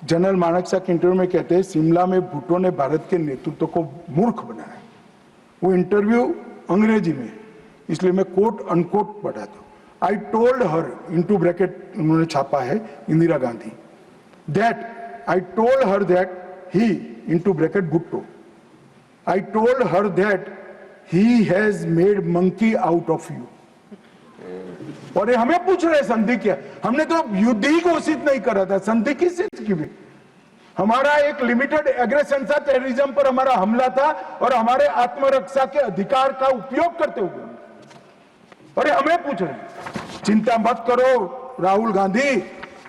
जनरल मानेकशॉ के इंटरव्यू में कहते हैं, शिमला में भुट्टो ने भारत के नेतृत्व को मूर्ख बनाया। वो इंटरव्यू अंग्रेजी में, इसलिए मैं कोट अनकोट पढ़ा था। I told her, into bracket उन्होंने छापा है Indira Gandhi, that I told her that he, into bracket Bhutto, I told her that he has made monkey out of you. और ये हमें पूछ रहे संधि क्या, हमने तो युद्ध ही घोषित नहीं करा था, संधि किस चीज की भी। हमारा एक लिमिटेड एग्रेशन था, टेररिज्म पर हमारा हमला था, और हमारे आत्मरक्षा के अधिकार का उपयोग करते हुए, और हमें पूछ रहे हैं। चिंता मत करो राहुल गांधी,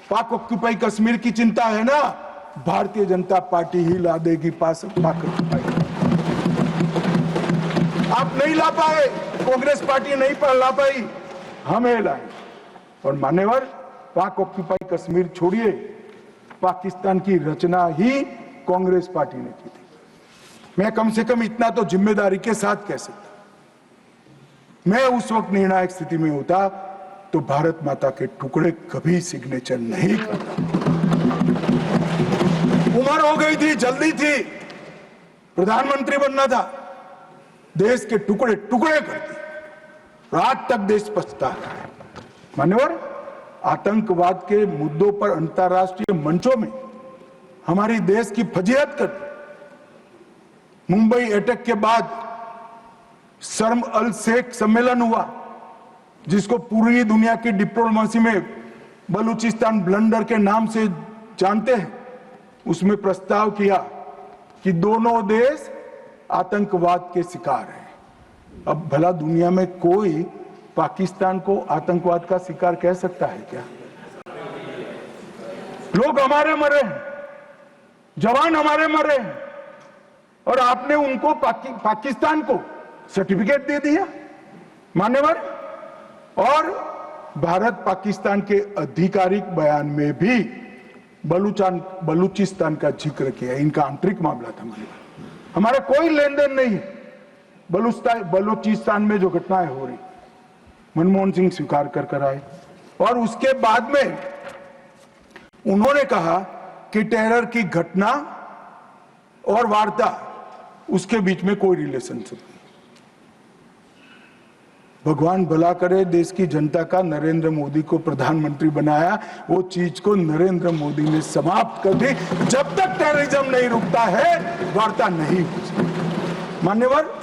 पाक ऑक्यूपाई कश्मीर की चिंता है ना, भारतीय जनता पार्टी ही ला देगी पाक ऑक्यूपाई। आप नहीं ला पाए, कांग्रेस पार्टी नहीं ला पाई, हमें लाए। और मान्यवर, पाक ऑक्यूपाई कश्मीर छोड़िए, पाकिस्तान की रचना ही कांग्रेस पार्टी ने की थी। मैं कम से कम इतना तो जिम्मेदारी के साथ कह सकता, मैं उस वक्त निर्णायक स्थिति में होता तो भारत माता के टुकड़े कभी सिग्नेचर नहीं करता। उम्र हो गई थी, जल्दी थी, प्रधानमंत्री बनना था, देश के टुकड़े टुकड़े करती, आज तक देश पछता है। मान्यवर, आतंकवाद के मुद्दों पर अंतर्राष्ट्रीय मंचों में हमारी देश की फजीहत कर, मुंबई अटैक के बाद शर्म अल शेख सम्मेलन हुआ, जिसको पूरी दुनिया की डिप्लोमेसी में बलूचिस्तान ब्लंडर के नाम से जानते हैं। उसमें प्रस्ताव किया कि दोनों देश आतंकवाद के शिकार हैं। अब भला दुनिया में कोई पाकिस्तान को आतंकवाद का शिकार कह सकता है क्या? लोग हमारे मरे हैं, जवान हमारे मरे हैं, और आपने उनको पाकिस्तान को सर्टिफिकेट दे दिया। मान्यवर, और भारत पाकिस्तान के आधिकारिक बयान में भी बलूचिस्तान का जिक्र किया। इनका आंतरिक मामला था। मान्यवर, हमारा कोई लेन देन नहीं है बलूचिस्तान में जो घटनाएं हो रही। मनमोहन सिंह स्वीकार कर आए, और उसके बाद में उन्होंने कहा कि टेरर की घटना और वार्ता, उसके बीच में कोई रिलेशनशिप नहीं। भगवान भला करे, देश की जनता का नरेंद्र मोदी को प्रधानमंत्री बनाया, वो चीज को नरेंद्र मोदी ने समाप्त कर दी। जब तक टेररिज्म नहीं रुकता है, वार्ता नहीं हो सकती। मान्यवर,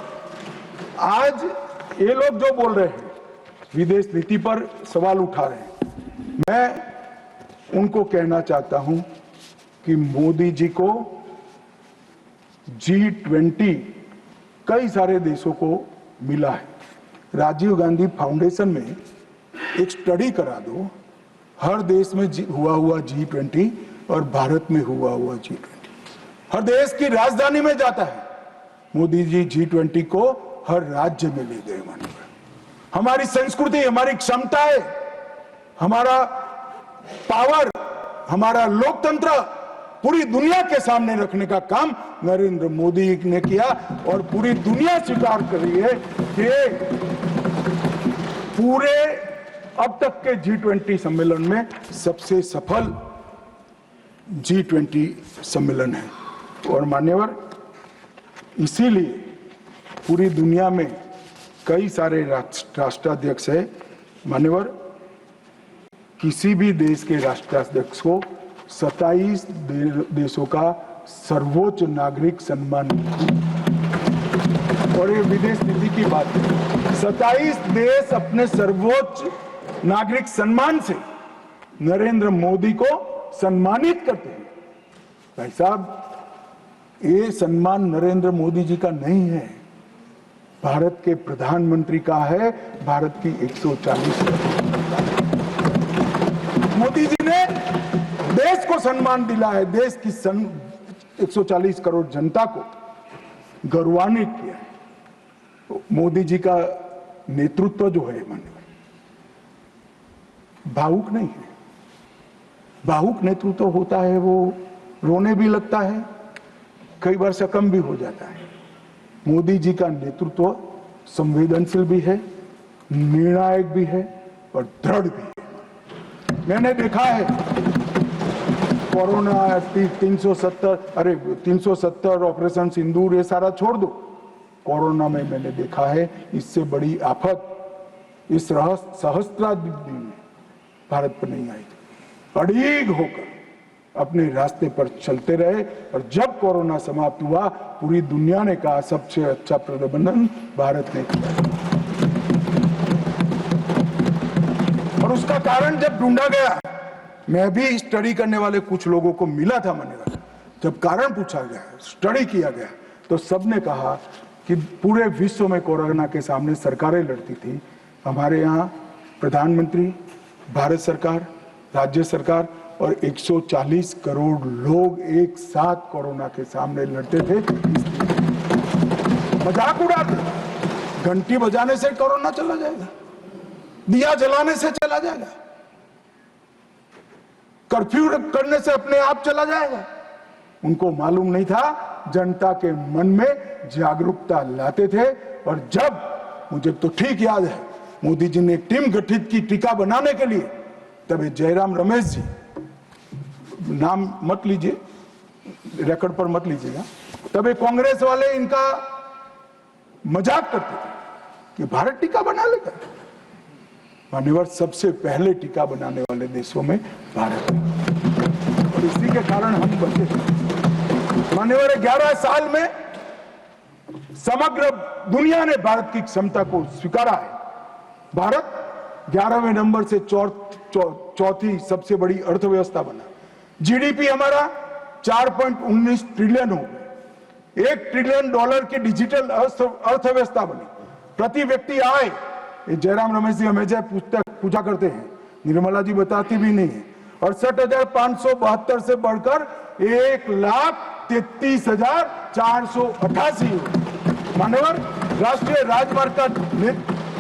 आज ये लोग जो बोल रहे हैं, विदेश नीति पर सवाल उठा रहे हैं, मैं उनको कहना चाहता हूं कि मोदी जी को G20 कई सारे देशों को मिला है। राजीव गांधी फाउंडेशन में एक स्टडी करा दो, हर देश में हुआ G20 और भारत में हुआ G20। हर देश की राजधानी में जाता है। मोदी जी G20 को हर राज्य में ले गए। माननीय, हमारी संस्कृति, हमारी क्षमताएं, हमारा पावर, हमारा लोकतंत्र पूरी दुनिया के सामने रखने का काम नरेंद्र मोदी ने किया, और पूरी दुनिया स्वीकार कर रही है कि पूरे अब तक के G20 सम्मेलन में सबसे सफल G20 सम्मेलन है। और मान्यवर, इसीलिए पूरी दुनिया में कई सारे राष्ट्राध्यक्ष है। मान्यवर, किसी भी देश के राष्ट्राध्यक्ष को 27 देशों का सर्वोच्च नागरिक सम्मान, और ये विदेश नीति की बात है, 27 देश अपने सर्वोच्च नागरिक सम्मान से नरेंद्र मोदी को सम्मानित करते हैं। भाई साहब, ये सम्मान नरेंद्र मोदी जी का नहीं है, भारत के प्रधानमंत्री का है, भारत की 140 मोदी जी ने देश को सम्मान दिला है, देश की 140 करोड़ जनता को गौरवान्वित किया है। तो मोदी जी का नेतृत्व जो है माननीय, भावुक नहीं है। भावुक नेतृत्व होता है वो रोने भी लगता है, कई बार शकम भी हो जाता है। मोदी जी का नेतृत्व संवेदनशील भी है, निर्णायक भी है और दृढ़ भी है। मैंने देखा है कोरोना 370 ऑपरेशन सिंदूर ये सारा छोड़ दो, कोरोना में मैंने देखा है इससे बड़ी आफत इस सहस्त्राब्दी में भारत पर नहीं आई थी। अड़ीग होकर अपने रास्ते पर चलते रहे और जब कोरोना समाप्त हुआ पूरी दुनिया ने कहा सबसे अच्छा प्रबंधन भारत ने किया। और उसका कारण जब ढूंढा गया, मैं भी स्टडी करने वाले कुछ लोगों को मिला था मान्यवर, जब कारण पूछा गया, स्टडी किया गया, तो सबने कहा कि पूरे विश्व में कोरोना के सामने सरकारें लड़ती थी, हमारे यहाँ प्रधानमंत्री, भारत सरकार, राज्य सरकार और 140 करोड़ लोग एक साथ कोरोना के सामने लड़ते थे। मजाक उड़ाते, घंटी बजाने से कोरोना चला जाएगा, दिया जलाने से चला जाएगा, कर्फ्यू करने से अपने आप चला जाएगा। उनको मालूम नहीं था जनता के मन में जागरूकता लाते थे। और जब मुझे तो ठीक याद है मोदी जी ने टीम गठित की टीका बनाने के लिए, तब जयराम रमेश जी, नाम मत लीजिए, रिकॉर्ड पर मत लीजिएगा, तब कांग्रेस वाले इनका मजाक करते थे कि भारत टीका बना लेगा। मान्यवर सबसे पहले टीका बनाने वाले देशों में भारत है और इसी के कारण हम बचे। मान्यवर 11 साल में समग्र दुनिया ने भारत की क्षमता को स्वीकारा है। भारत 11वें नंबर से चौथी सबसे बड़ी अर्थव्यवस्था बना। जीडीपी हमारा 4.19 ट्रिलियन हो गया, $1 ट्रिलियन की डिजिटल अर्थव्यवस्था बनी। प्रति व्यक्ति आय, जयराम रमेश जी हमेशा पूछा करते हैं, निर्मला जी बताती भी नहीं है, 68,572 से बढ़कर 1,33,488। मान्यवर राष्ट्रीय राजमार्ग का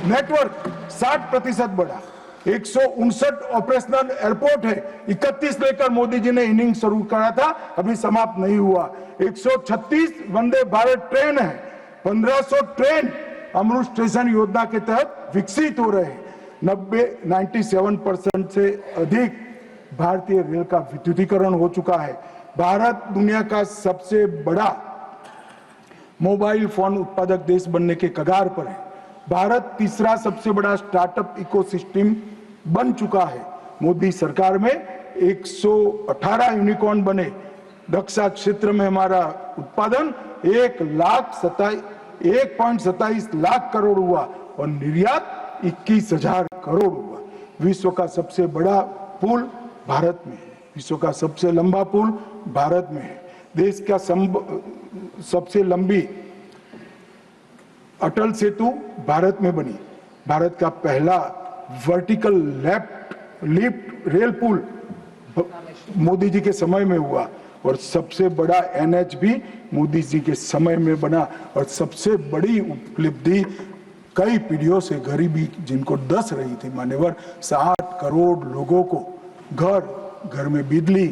नेटवर्क 60% बढ़ा, 159 ऑपरेशनल एयरपोर्ट है, 31 लेकर मोदी जी ने इनिंग शुरू करा था, अभी समाप्त नहीं हुआ। 136 वंदे भारत ट्रेन है, 1500 ट्रेन अमृत स्टेशन योजना के तहत विकसित हो रहे हैं। 97% से अधिक भारतीय रेल का विद्युतीकरण हो चुका है। भारत दुनिया का सबसे बड़ा मोबाइल फोन उत्पादक देश बनने के कगार पर है। भारत तीसरा सबसे बड़ा स्टार्टअप इकोसिस्टम बन चुका है। मोदी सरकार में 118 यूनिकॉर्न बने। रक्षा क्षेत्र में हमारा उत्पादन 1.27 लाख करोड़ हुआ और निर्यात 21,000 करोड़ हुआ। विश्व का सबसे बड़ा पुल भारत में है, विश्व का सबसे लंबा पुल भारत में है। देश का सबसे लंबी अटल सेतु भारत में बनी। भारत का पहला वर्टिकल लिफ्ट रेल पुल मोदी जी के समय में हुआ और सबसे बड़ा NH भी मोदी जी के समय में बना। और सबसे बड़ी उपलब्धि कई पीढ़ियों से गरीबी जिनको डस रही थी मान्यवर, 60 करोड़ लोगों को घर में बिजली,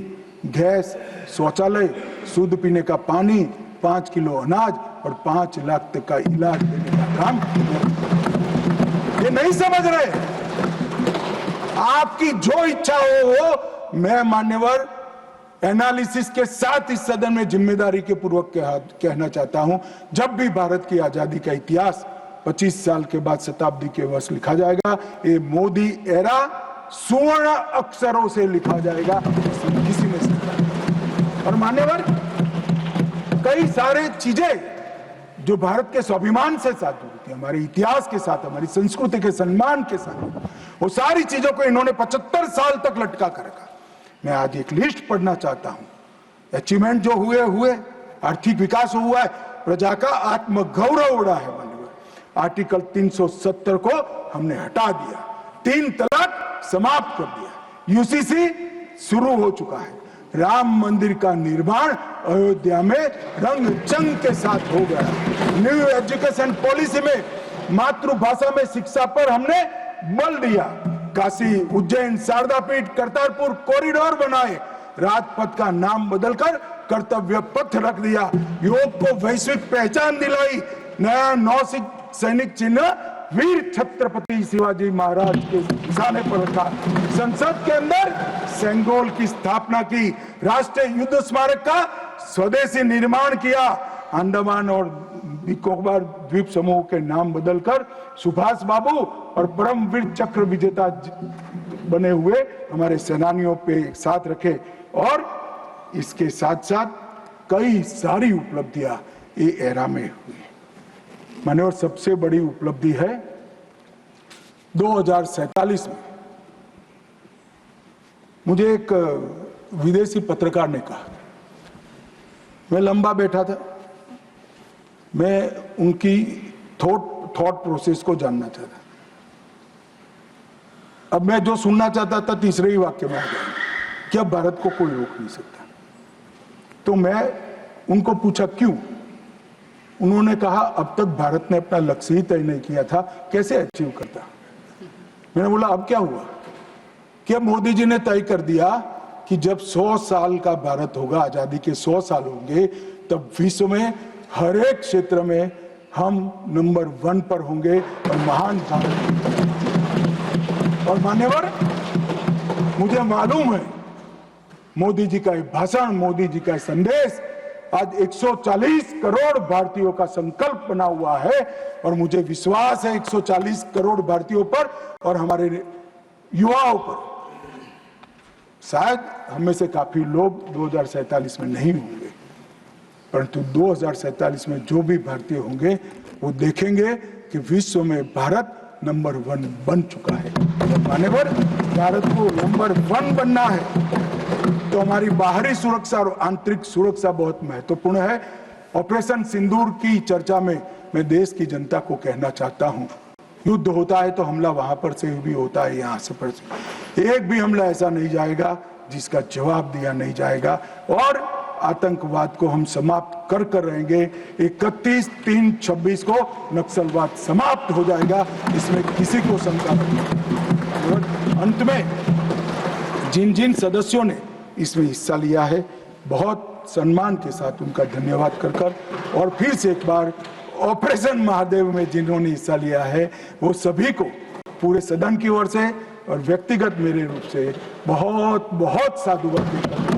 गैस, शौचालय, शुद्ध पीने का पानी, 5 किलो अनाज और 5 लाख तक का इलाज देने का काम। ये नहीं समझ रहे। आपकी जो इच्छा हो मैं मान्यवर एनालिसिस के साथ इस सदन में जिम्मेदारी के पूर्वक कहना चाहता हूं, जब भी भारत की आजादी का इतिहास 25 साल के बाद शताब्दी के वर्ष लिखा जाएगा, ये मोदी एरा स्वर्ण अक्षरों से लिखा जाएगा, किसी में से। और मान्यवर कई सारे चीजें जो भारत के स्वाभिमान से साथ जुड़ी थी, हमारे इतिहास के साथ, हमारी संस्कृति के सम्मान के साथ, वो सारी चीजों को इन्होंने 75 साल तक लटका कर रखा। मैं आज एक लिस्ट पढ़ना चाहता हूं। अचीवमेंट जो हुए, आर्थिक विकास हुआ है, प्रजा का आत्मगौरव उड़ा है। आर्टिकल 370 को हमने हटा दिया, 3 तलाक समाप्त कर दिया, यूसीसी शुरू हो चुका है, राम मंदिर का निर्माण अयोध्या में रंग चंग के साथ हो गया, न्यू एजुकेशन पॉलिसी में मातृभाषा में शिक्षा पर हमने बल दिया, काशी उज्जैन शारदा पीठ करतारपुर कॉरिडोर बनाए, राजपथ का नाम बदलकर कर्तव्य पथ रख दिया, योग को वैश्विक पहचान दिलाई, नया सैनिक चिन्ह वीर छत्रपति शिवाजी महाराज के निशाने पर रखा, संसद के अंदर सेंगोल की स्थापना की, राष्ट्रीय युद्ध स्मारक का स्वदेशी निर्माण किया, अंडमान और निकोबार द्वीप समूह के नाम बदलकर सुभाष बाबू और परमवीर चक्र विजेता बने हुए हमारे सेनानियों पे साथ रखे, और इसके साथ साथ कई सारी उपलब्धियां ये एरा में हुई। माने और सबसे बड़ी उपलब्धि है 2047 में मुझे एक विदेशी पत्रकार ने कहा, मैं लंबा बैठा था, मैं उनकी थॉट प्रोसेस को जानना चाहता, अब मैं जो सुनना चाहता था तीसरे ही वाक्य में आ गया कि अब भारत को कोई रोक नहीं सकता। तो मैं उनको पूछा क्यों? उन्होंने कहा अब तक भारत ने अपना लक्ष्य ही तय नहीं किया था, कैसे अचीव करता। मैंने बोला अब क्या हुआ कि अब मोदी जी ने तय कर दिया कि जब 100 साल का भारत होगा, आजादी के 100 साल होंगे, तब विश्व में हर एक क्षेत्र में हम नंबर 1 पर होंगे और महान भारत। और मान्यवर, मुझे मालूम है मोदी जी का भाषण, मोदी जी का संदेश आज 140 करोड़ भारतीयों का संकल्प बना हुआ है, और मुझे विश्वास है 140 करोड़ भारतीयों पर और हमारे युवाओं पर, शायद हम में से काफी लोग 2047 में नहीं होंगे, परंतु 2047 में जो भी भारतीय होंगे वो देखेंगे कि विश्व में भारत नंबर 1 बन चुका है। मान्यवर, भारत को नंबर 1 बनना है तो हमारी बाहरी सुरक्षा और आंतरिक सुरक्षा बहुत महत्वपूर्ण है। ऑपरेशन सिंदूर की चर्चा में मैं देश की जनता को कहना चाहता हूं, युद्ध होता है तो हमला वहां पर से भी होता है, यहां से पर से एक भी हमला ऐसा नहीं जाएगा जिसका जवाब दिया नहीं जाएगा, और आतंकवाद को हम समाप्त कर रहेंगे। 31/3/26 को नक्सलवाद समाप्त हो जाएगा, इसमें किसी को शंका नहीं। अंत में जिन जिन सदस्यों ने इसमें हिस्सा लिया है, बहुत सम्मान के साथ उनका धन्यवाद कर और फिर से एक बार ऑपरेशन महादेव में जिन्होंने हिस्सा लिया है वो सभी को पूरे सदन की ओर से और व्यक्तिगत मेरे रूप से बहुत बहुत साधुवाद देता हूं।